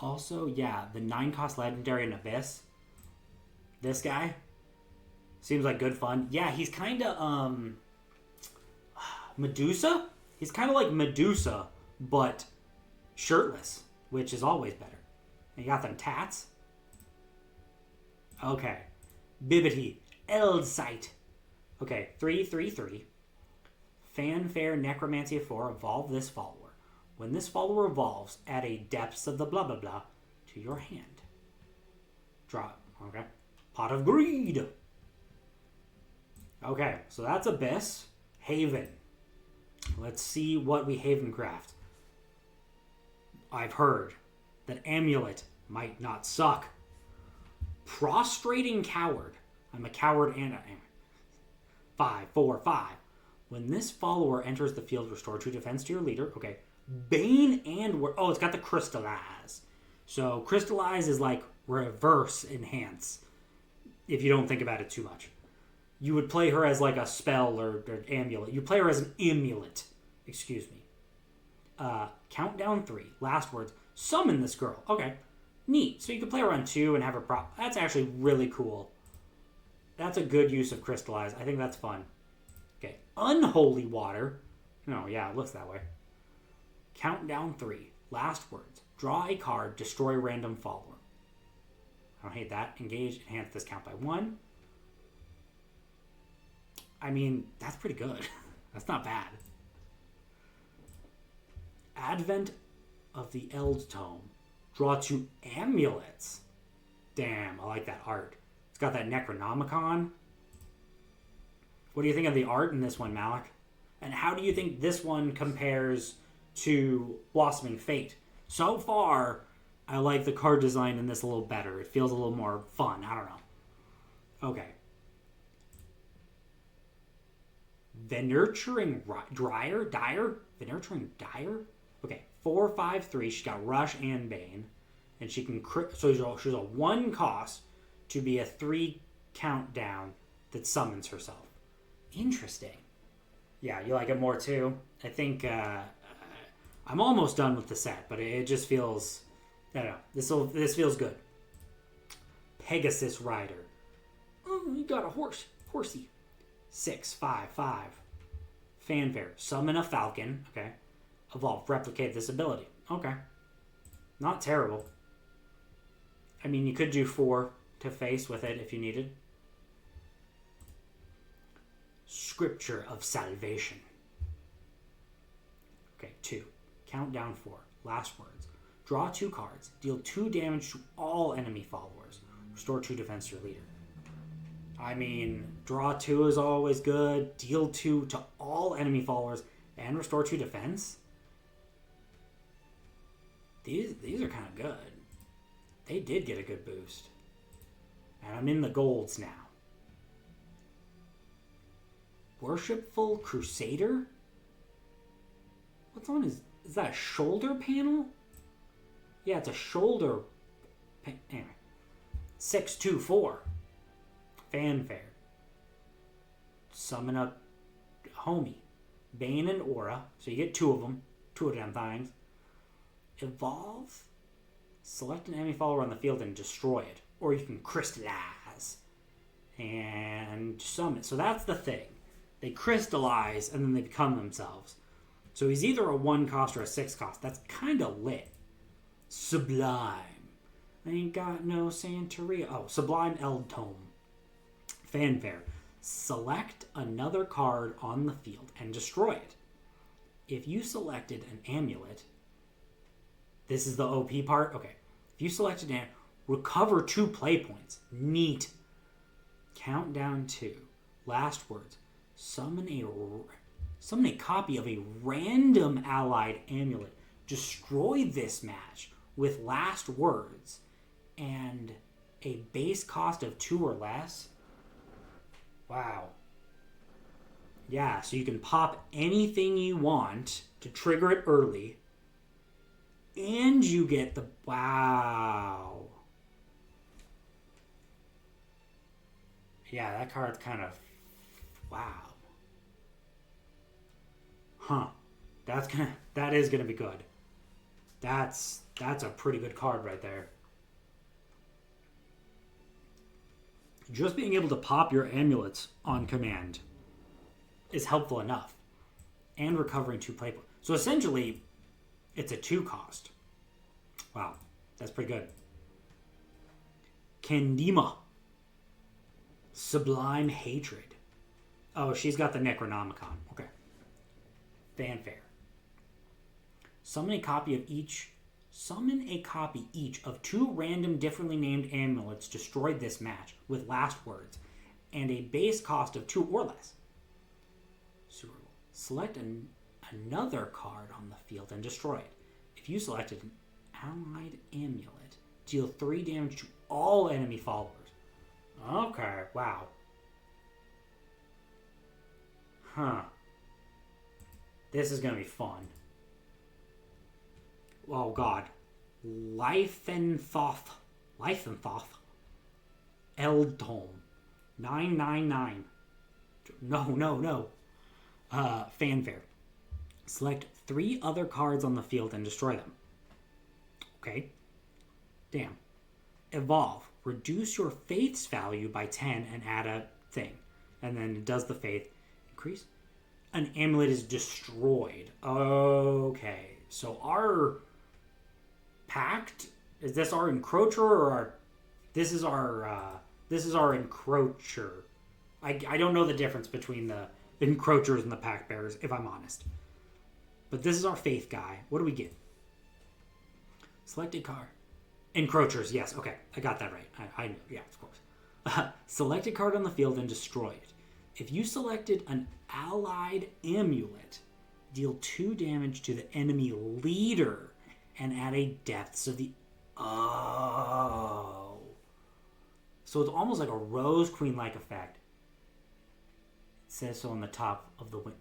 Also, yeah, the 9-cost legendary in Abyss. This guy seems like good fun. Yeah, he's kind of Medusa. He's kind of like Medusa, but shirtless, which is always better. And you got them tats. Okay, Bibbity, Eldsight. Okay, 3/3/3. Fanfare Necromancy of 4. Evolve this follower. When this follower evolves, add a Depths of the blah blah blah to your hand. Draw. Okay. Pot of Greed. Okay, so that's Abyss. Haven. Let's see what we Haven craft. I've heard that Amulet might not suck. Prostrating Coward. I'm a coward and a 5/4/5. When this follower enters the field, restore 2 defense to your leader. Okay. Bane and... Oh, it's got the Crystallize. So, Crystallize is like reverse enhance. If you don't think about it too much. You would play her as like a spell or amulet. You play her as an amulet. Excuse me. Countdown 3. Last words. Summon this girl. Okay. Neat. So you could play her on 2 and have her prop. That's actually really cool. That's a good use of Crystallize. I think that's fun. Okay. Unholy Water. No, yeah, it looks that way. Countdown 3. Last words. Draw a card. Destroy random follower. I don't hate that. Engage. Enhance this count by 1. I mean, that's pretty good. That's not bad. Advent of the Eld Tome. Draw 2 amulets. Damn, I like that art. It's got that Necronomicon. What do you think of the art in this one, Malik? And how do you think this one compares to Blossoming Fate? So far, I like the card design in this a little better. It feels a little more fun. I don't know. Okay. Venurturing Dire? Venurturing Dire? Okay, 4/5/3. She's got Rush and Bane. And she can crit. So she's a 1 cost to be a 3 countdown that summons herself. Interesting. Yeah, you like it more too? I think I'm almost done with the set, but it just feels... I don't know. This feels good. Pegasus Rider. Oh, you got a horsey. 6/5/5. Fanfare. Summon a falcon. Okay. Evolve. Replicate this ability. Okay. Not terrible. I mean, you could do 4 to face with it if you needed. Scripture of Salvation. Okay, 2. Countdown 4. Last words. Draw 2 cards. Deal 2 damage to all enemy followers. Restore 2 defense to your leader. I mean, draw 2 is always good. Deal 2 to all enemy followers and restore 2 defense. These are kind of good. They did get a good boost. And I'm in the golds now. Worshipful Crusader? What's on his... Is that a shoulder panel? Yeah, it's a shoulder... Anyway. 6/2/4. Fanfare. Summon a homie. Bane and Aura. So you get 2 of them. 2 of them things. Evolve. Select an enemy follower on the field and destroy it. Or you can crystallize. And summon. So that's the thing. They crystallize and then they become themselves. So he's either a 1 cost or a 6 cost. That's kind of lit. Sublime. I ain't got no Santeria. Oh, Sublime Eld Tome. Fanfare. Select another card on the field and destroy it. If you selected an amulet, this is the OP part. Okay. If you select an amulet, recover 2 play points. Neat. Countdown 2. Last words. Summon a copy of a random allied amulet. Destroy this match with last words and a base cost of 2 or less. Wow. Yeah, so you can pop anything you want to trigger it early. And you get the... Wow. Yeah, that card's kind of... Wow. Huh. That is gonna be good. That's a pretty good card right there. Just being able to pop your amulets on command is helpful enough. And recovering 2 play points. So essentially, it's a 2 cost. Wow, that's pretty good. Kendima. Sublime Hatred. Oh, she's got the Necronomicon. Okay. Fanfare. Summon a copy each of 2 random differently named amulets destroyed this match with last words and a base cost of 2 or less. Super Bowl. Select another card on the field and destroy it. If you selected an allied amulet, deal 3 damage to all enemy followers. Okay, wow. Huh. This is going to be fun. Oh, God. Lythanthoth. Eldtome. 999. No. Fanfare. Select 3 other cards on the field and destroy them. Okay. Damn. Evolve. Reduce your faith's value by 10 and add a thing. And then it does the faith. Increase. An amulet is destroyed. Okay. So our Pact, is this our encroacher or our... This is our encroacher. I don't know the difference between the encroachers and the Pact bearers, if I'm honest. But this is our faith guy. What do we get? Select a card. Encroachers, yes. Okay, I got that right. I knew. Yeah, of course. Select a card on the field and destroy it. If you selected an allied amulet, deal 2 damage to the enemy leader and add a depths of the... Oh. So it's almost like a Rose Queen-like effect. It says so on the top of the wing.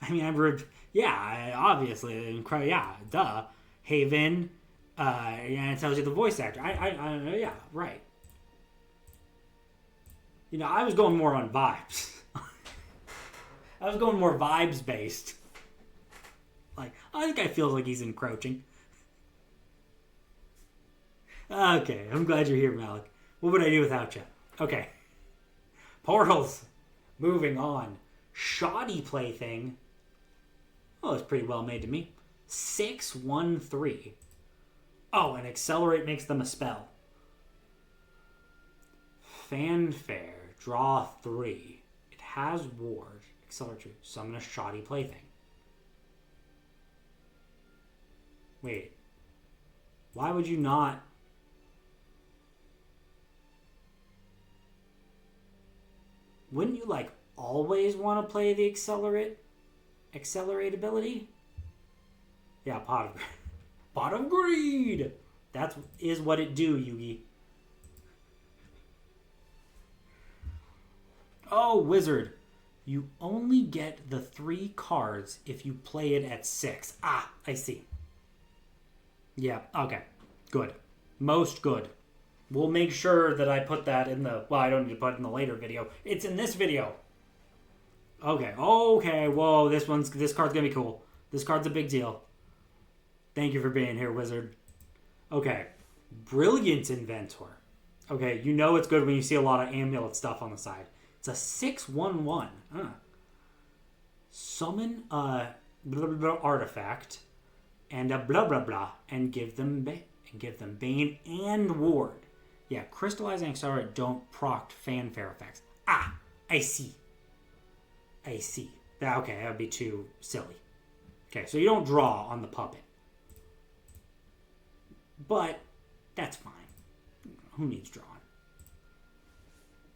I mean, obviously, yeah, duh. Haven, and it tells you the voice actor. Yeah, right. You know, I was going more on vibes. I was going more vibes based. Like, oh, this guy feels like he's encroaching. Okay, I'm glad you're here, Malik. What would I do without you? Okay. Portals. Moving on. Shoddy Plaything. Oh, it's pretty well made to me. 6/1/3. Oh, and Accelerate makes them a spell. Fanfare. Draw 3. It has Ward. Accelerate 2. Summon a Shoddy Plaything. Wait. Why would you not... Wouldn't you, like, always want to play the Accelerate ability? Yeah, Pot of Greed! That is what it do, Yugi. Oh, Wizard. You only get the 3 cards if you play it at 6. Ah, I see. Yeah, okay. Good. Most good. We'll make sure that I put that in the... Well, I don't need to put it in the later video. It's in this video. Okay. Whoa, this card's gonna be cool. This card's a big deal. Thank you for being here, Wizard. Okay. Brilliant Inventor. Okay, you know it's good when you see a lot of amulet stuff on the side. It's a 6/1/1. Summon a blah, blah, blah artifact and a blah blah blah and give them Bane and Ward. Yeah, Crystallize and Accelerate don't proc fanfare effects. Ah, I see. Okay, that would be too silly. Okay, so you don't draw on the puppet. But that's fine. Who needs drawing?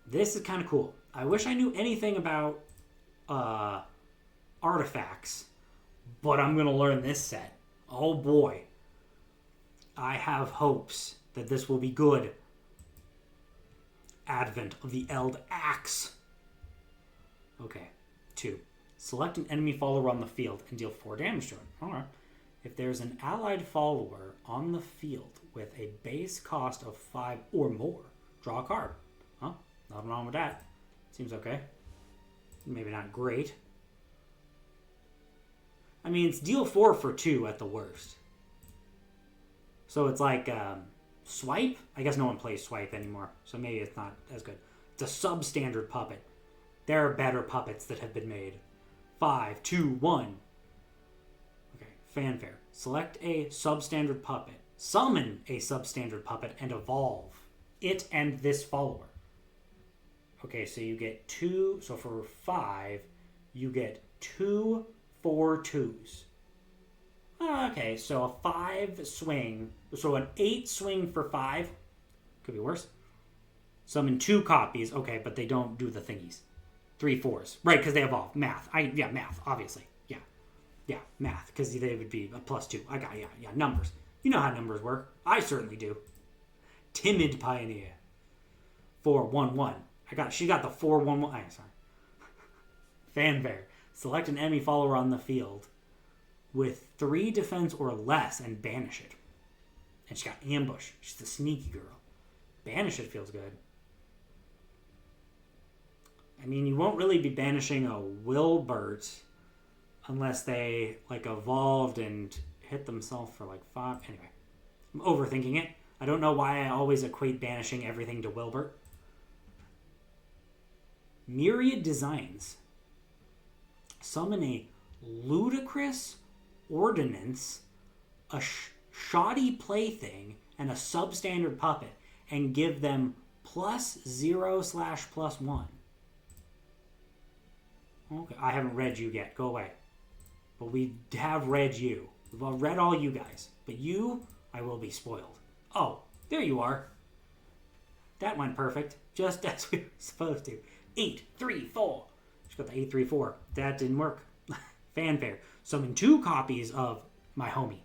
This is kind of cool. I wish I knew anything about artifacts, but I'm going to learn this set. Oh boy. I have hopes that this will be good. Advent of the Eld Axe. Okay. 2. Select an enemy follower on the field and deal 4 damage to it. Alright. If there's an allied follower on the field with a base cost of 5 or more, draw a card. Huh? Nothing wrong with that. Seems okay. Maybe not great. I mean, it's deal 4 for 2 at the worst. So it's like swipe. I guess no one plays swipe anymore, so maybe it's not as good. It's a substandard puppet. There are better puppets that have been made. 5, 2, 1. Okay, fanfare. Select a substandard puppet. Summon a substandard puppet and evolve it and this follower. Okay, so you get 2. So for 5, you get 2 4/2s. Okay, so a 5 swing. So an 8 swing for 5. Could be worse. Summon 2 copies. Okay, but they don't do the thingies. 3 4s. Right, because they evolve. Math. Math, obviously. Yeah, math. Because they would be a +2. I got, yeah, numbers. You know how numbers work. I certainly do. Timid Pioneer. 4 1 1. She got the 4 1 1. Sorry. Fanfare. Select an enemy follower on the field with 3 defense or less and banish it. And she got ambush. She's the sneaky girl. Banish it feels good. I mean, you won't really be banishing a Wilbert unless they like evolved and hit themselves for like 5. Anyway, I'm overthinking it. I don't know why I always equate banishing everything to Wilbert. Myriad Designs. Summon a ludicrous ordinance, a shoddy plaything, and a substandard puppet, and give them +0/+1. Okay, I haven't read you yet. Go away. But we have read you. We've all read all you guys. But you, I will be spoiled. Oh, there you are. That went perfect. Just as we were supposed to. 8, 3, 4. She got the 8, 3, 4. That didn't work. Fanfare. Summon 2 copies of my homie.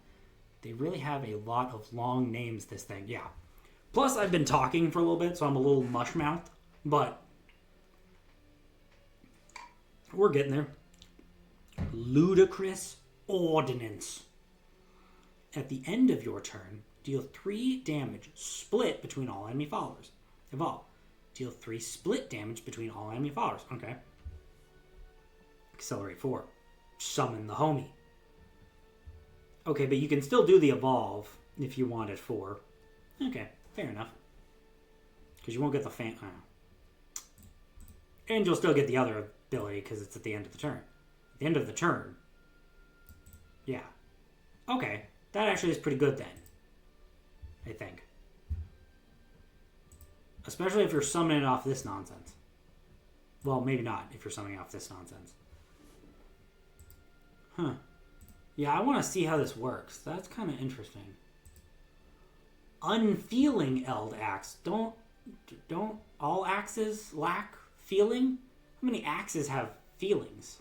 They really have a lot of long names, this thing. Yeah. Plus, I've been talking for a little bit, so I'm a little mush-mouthed. But we're getting there. Ludicrous Ordinance. At the end of your turn, deal 3 damage split between all enemy followers. Evolve. Deal 3 split damage between all enemy followers. Okay. Accelerate 4. Summon the homie. Okay, but you can still do the evolve if you want at 4. Okay, fair enough. Because you won't get the fan. I don't know. And you'll still get the other ability because it's at the end of the turn. At the end of the turn. Yeah. Okay. That actually is pretty good then. I think. Especially if you're summoning off this nonsense. Well, maybe not if you're summoning off this nonsense. Huh. Yeah, I want to see how this works. That's kind of interesting. Unfeeling Eld Axe. Don't all axes lack feeling? How many axes have feelings?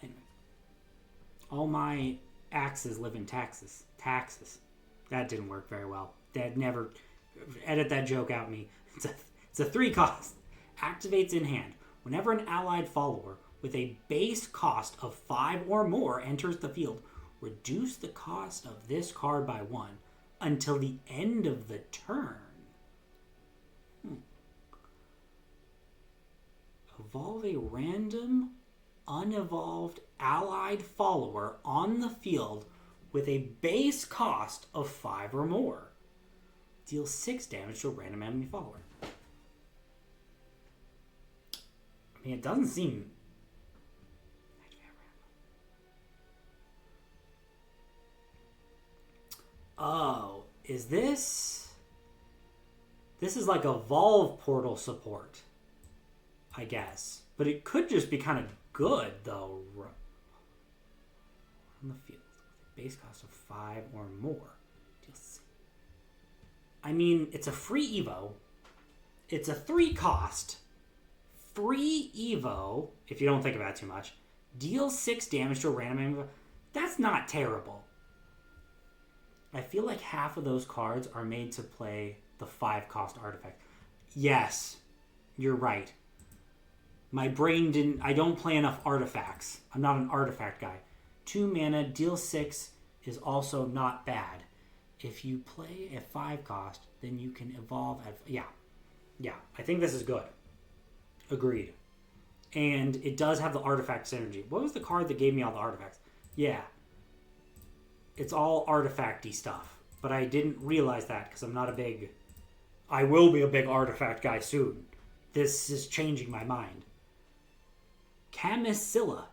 Anyway. All my axes live in taxes. Taxes. That didn't work very well. That never... Edit that joke out, me. It's a 3 cost. Activates in hand. Whenever an allied follower with a base cost of 5 or more enters the field, reduce the cost of this card by 1 until the end of the turn. Evolve a random, unevolved allied follower on the field with a base cost of 5 or more. Deal 6 damage to a random enemy follower. I mean, it doesn't seem... Oh, is this... This is like Evolve Portal support, I guess. But it could just be kind of good, though. On the field. Base cost of 5 or more. I mean, it's a free Evo. It's a 3 cost. Free Evo, if you don't think about it too much. Deal 6 damage to a random enemy. That's not terrible. I feel like half of those cards are made to play the 5 cost artifact. Yes, you're right. My brain didn't... I don't play enough artifacts. I'm not an artifact guy. 2 mana, deal 6 is also not bad. If you play a 5 cost, then you can evolve at... Yeah, I think this is good. Agreed. And it does have the artifact synergy. What was the card that gave me all the artifacts? Yeah. It's all artifact-y stuff. But I didn't realize that because I'm not a big... I will be a big artifact guy soon. This is changing my mind. Camisilla?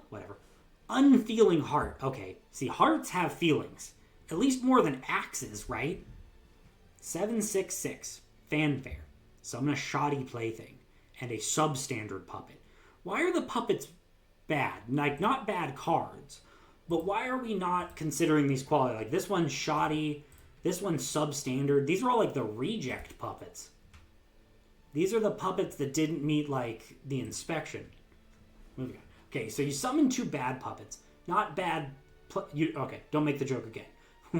Whatever. Unfeeling heart. Okay. See, hearts have feelings. At least more than axes, right? 7/6/6. Fanfare. Summon a shoddy plaything. And a substandard puppet. Why are the puppets bad? Like, not bad cards. But why are we not considering these quality? Like, this one's shoddy. This one's substandard. These are all, like, the reject puppets. These are the puppets that didn't meet, like, the inspection. Moving on. Okay, so you summon 2 bad puppets. Not bad... Okay, don't make the joke again.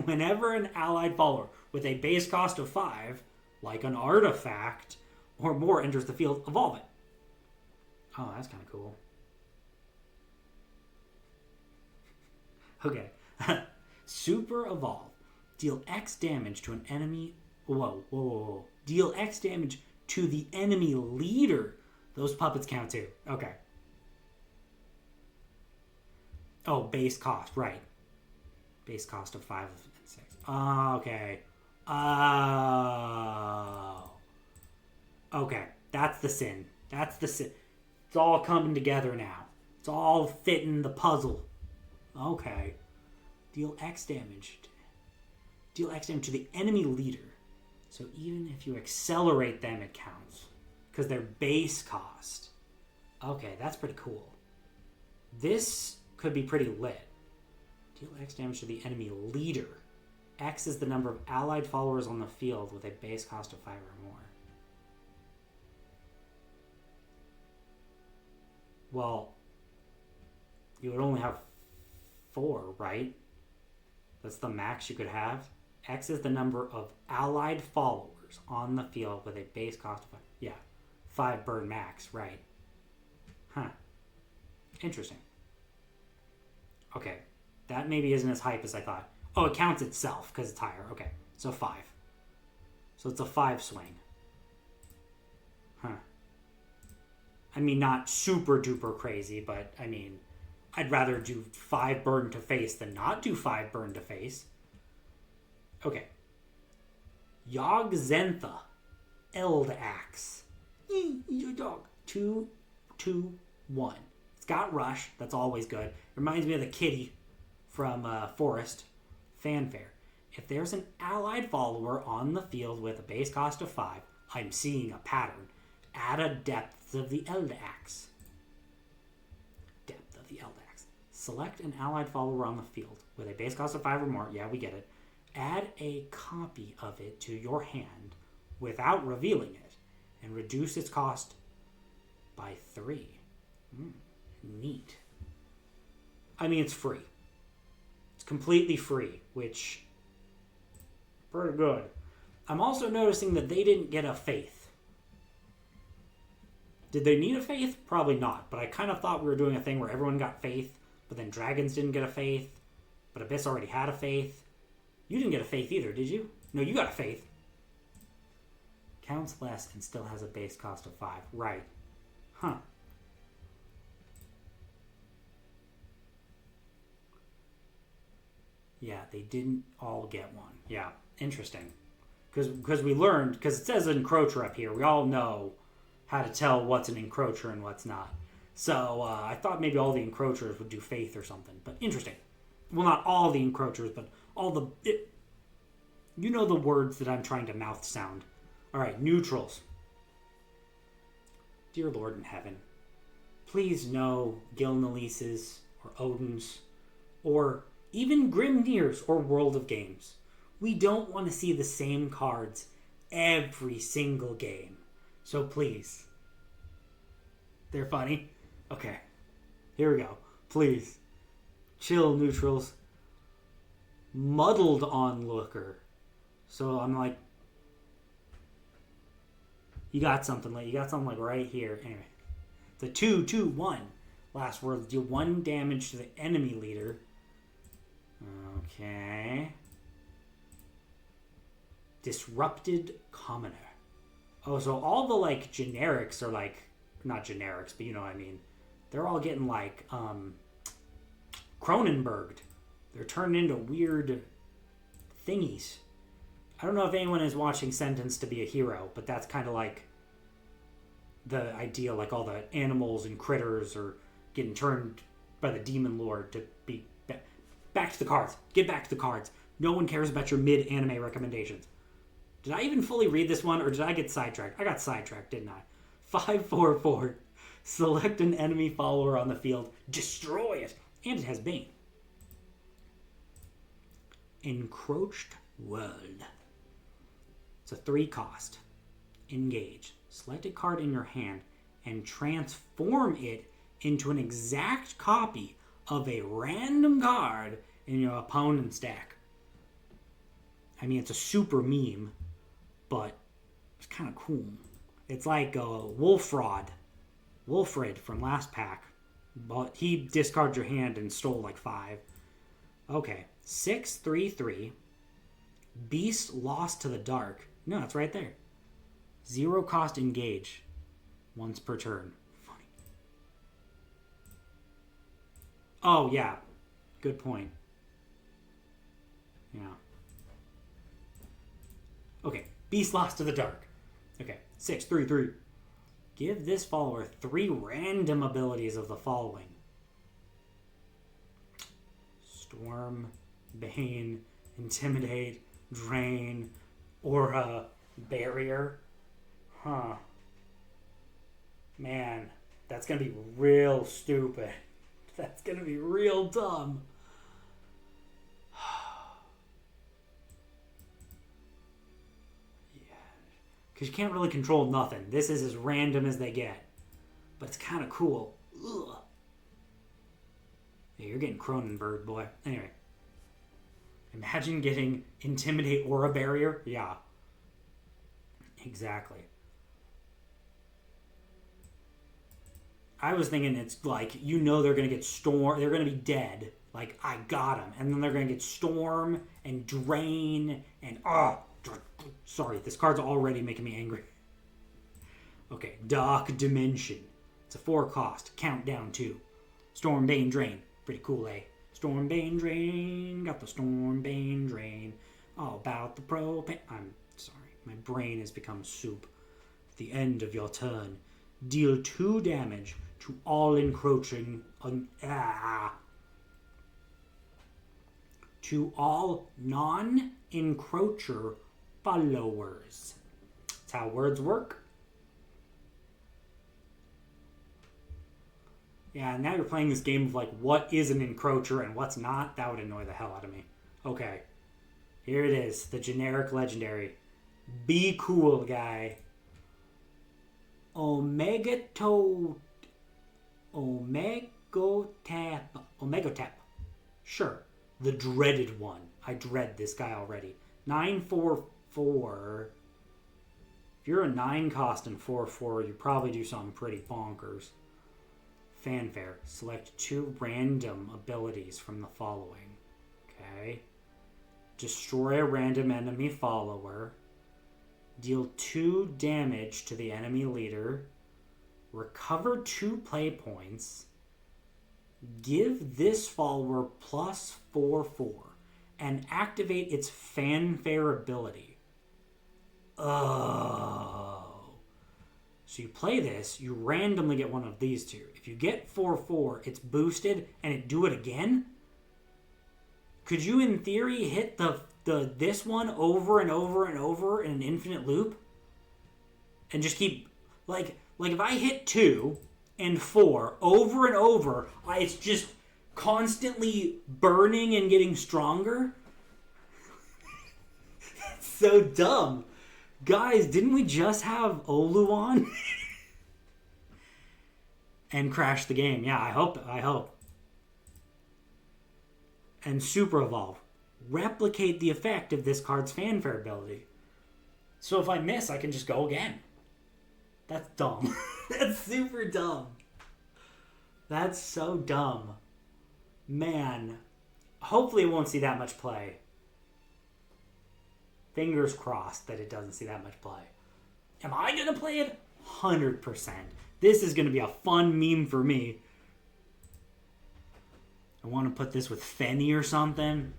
Whenever an allied follower with a base cost of 5, like an artifact or more, enters the field, evolve it. Oh, that's kind of cool. Okay. Super evolve. Deal X damage to an enemy... Whoa. Deal X damage to the enemy leader. Those puppets count too. Okay. Oh, base cost, right. Base cost of 5 and 6. Oh, okay. Oh. Okay. That's the sin. It's all coming together now. It's all fitting the puzzle. Okay. Deal X damage. Deal X damage to the enemy leader. So even if you accelerate them, it counts. Because they're base cost. Okay, that's pretty cool. This could be pretty lit. Deal X damage to the enemy leader. X is the number of allied followers on the field with a base cost of 5 or more. Well, you would only have 4, right? That's the max you could have. X is the number of allied followers on the field with a base cost of 5. Yeah, 5 burn max, right. Huh. Interesting. Okay, that maybe isn't as hype as I thought. Oh, it counts itself because it's higher. Okay, so 5. So it's a 5 swing. Huh. I mean, not super duper crazy, but I mean, I'd rather do 5 burn to face than not do 5 burn to face. Okay. Yogg-Zentha. Eld Axe. Your dog. 2, 2, 1. It's got rush. That's always good. Reminds me of the kitty from Forest. Fanfare. If there's an allied follower on the field with a base cost of 5, I'm seeing a pattern. Add a depth of the Eld Axe. Depth of the Eld Axe. Select an allied follower on the field with a base cost of 5 or more. Yeah, we get it. Add a copy of it to your hand without revealing it and reduce its cost by 3. Neat. I mean, it's free. It's completely free, which pretty good. I'm also noticing that they didn't get a faith. Did they need a faith? Probably not, but I kind of thought we were doing a thing where everyone got faith, but then dragons didn't get a faith, but Abyss already had a faith. You didn't get a faith either, did you? No, you got a faith. Counts less and still has a base cost of 5. Right. Huh. Yeah, they didn't all get one. Yeah, interesting. Because we learned, because it says encroacher up here, we all know how to tell what's an encroacher and what's not. So I thought maybe all the encroachers would do faith or something, but interesting. Well, not all the encroachers, but all the... you know the words that I'm trying to mouth sound. All right, neutrals. Dear Lord in heaven, Please no Gilnalises or Odins or even Grimnir's or World of Games. We don't want to see the same cards every single game. So please. They're funny? Okay. Here we go. Please. Chill, neutrals. Muddled onlooker. So I'm like, you got something like right here. Anyway. The 2/2/1. Last words deal 1 damage to the enemy leader. Okay. Disrupted Commoner. Oh, so all the like generics are like, not generics, but you know what I mean. They're all getting like Cronenberged. They're turned into weird thingies. I don't know if anyone is watching Sentenced to be a Hero, but that's kind of like the idea, like all the animals and critters are getting turned by the demon lord to be back to the cards. Get back to the cards. No one cares about your mid-anime recommendations. Did I even fully read this one, or did I get sidetracked? I got sidetracked, didn't I? 5/4/4. Select an enemy follower on the field. Destroy it. And it has Bane. Encroached World. It's a 3 cost. Engage. Select a card in your hand and transform it into an exact copy of a random card in your opponent's deck. I mean, it's a super meme, but it's kind of cool. It's like Wolfrid from last pack, but he discarded your hand and stole like 5. Okay, 6/3/3. Beast Lost to the Dark. No, it's right there. 0 cost engage. Once per turn. Funny. Oh, yeah. Good point. Yeah. Okay. Beast Lost to the Dark. Okay. 6/3/3. Give this follower 3 random abilities of the following. Storm, Bane, Intimidate, Drain, Aura, Barrier. Huh. Man, that's going to be real stupid. That's going to be real dumb. Yeah. Because you can't really control nothing. This is as random as they get. But it's kind of cool. Ugh. Yeah, you're getting Cronenberg, boy. Anyway. Imagine getting Intimidate Aura Barrier. Yeah. Exactly. I was thinking it's like, you know, they're going to get Storm. They're going to be dead. Like, I got them. And then they're going to get Storm and Drain and... sorry, this card's already making me angry. Okay, Dark Dimension. It's a 4 cost. Countdown 2. Storm, Bane, Drain. Pretty cool, eh? Storm, Bane, Drain. Got the Storm, Bane, Drain. All about the propane. I'm sorry. My brain has become soup. At the end of your turn, deal 2 damage to all encroaching... to all non-encroacher followers. That's how words work. Yeah, now you're playing this game of like, what is an encroacher and what's not? That would annoy the hell out of me. Okay. Here it is. The generic legendary. Be cool, guy. Omegatap. Sure. The dreaded one. I dread this guy already. 9/4/4. If you're a 9 cost and 4/4, you probably do something pretty bonkers. Fanfare. Select 2 random abilities from the following. Okay. Destroy a random enemy follower. Deal 2 damage to the enemy leader. Recover 2 play points. Give this follower +4/4 and activate its fanfare ability. Oh. So you play this, you randomly get one of these 2. If you get 4/4, it's boosted and it do it again? Could you in theory hit this one over and over and over in an infinite loop? And just keep like if I hit 2 and 4 over and over. It's just constantly burning and getting stronger. That's so dumb. Guys, didn't we just have Oluwan? And crash the game. Yeah, I hope. And Super Evolve. Replicate the effect of this card's fanfare ability. So if I miss, I can just go again. That's dumb. That's super dumb. That's so dumb. Man. Hopefully it won't see that much play. Fingers crossed that it doesn't see that much play. Am I going to play it? 100%. This is going to be a fun meme for me. I want to put this with Fenny or something.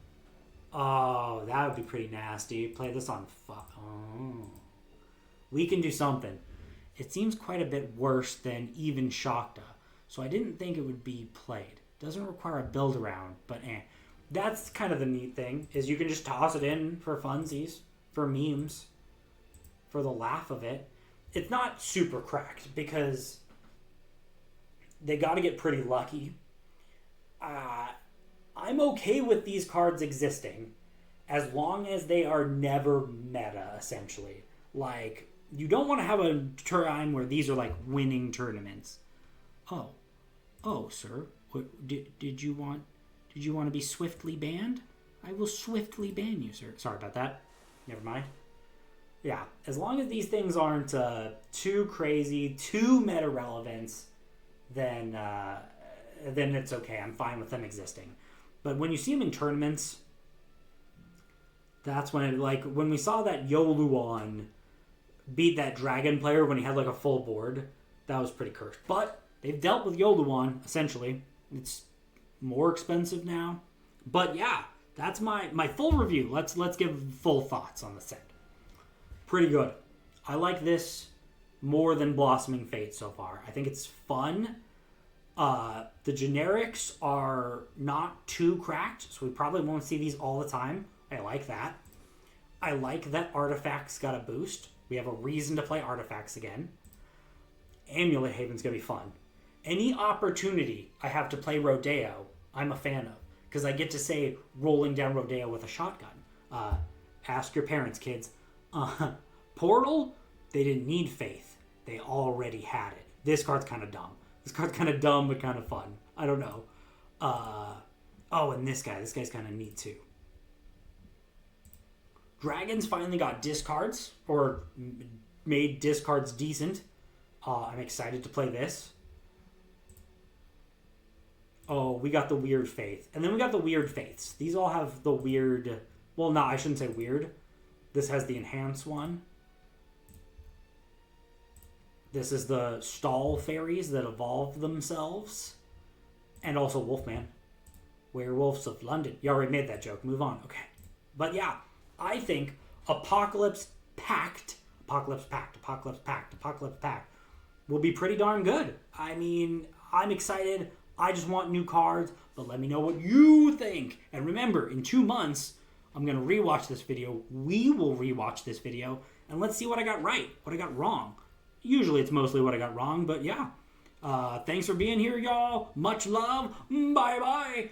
Oh, that would be pretty nasty. Play this on... Oh. We can do something. It seems quite a bit worse than even Shakta. So I didn't think it would be played. Doesn't require a build around, but That's kind of the neat thing, is you can just toss it in for funsies, for memes, for the laugh of it. It's not super cracked, because they got to get pretty lucky. I'm okay with these cards existing as long as they are never meta, essentially. Like, you don't want to have a time where these are like winning tournaments. Oh, sir, what, did you want to be swiftly banned? I will swiftly ban you, sir. Sorry about that. Never mind. Yeah, as long as these things aren't too crazy, too meta relevance, then it's okay. I'm fine with them existing. But when you see them in tournaments, that's when it, like, when we saw that Yoluon beat that dragon player when he had like a full board, that was pretty cursed. But they've dealt with Yoluon, essentially. It's more expensive now. But yeah, that's my full review. Let's give full thoughts on the set. Pretty good. I like this more than Blossoming Fate so far. I think it's fun. The generics are not too cracked, so we probably won't see these all the time. I like that. I like that Artifacts got a boost. We have a reason to play Artifacts again. Amulet Haven's going to be fun. Any opportunity I have to play Rodeo, I'm a fan of. Because I get to say rolling down Rodeo with a shotgun. Ask your parents, kids. Portal, they didn't need Faith. They already had it. This card's kind of dumb. This card's kind of dumb but kind of fun. I don't know. And this guy's kind of neat too. Dragons finally got discards, or made discards decent. I'm excited to play this. Oh, we got the Weird Faith. And then we got the Weird Faiths. These all have the weird... Well, no, I shouldn't say weird. This has the enhanced one. This is the stall fairies that evolve themselves. And also Wolfman. Werewolves of London. You already made that joke. Move on. Okay. But yeah, I think Apocalypse Pact will be pretty darn good. I mean, I'm excited. I just want new cards, but let me know what you think. And remember, in 2 months, I'm going to rewatch this video. We will rewatch this video, and let's see what I got right, what I got wrong. Usually it's mostly what I got wrong, but yeah. Thanks for being here, y'all. Much love. Bye-bye.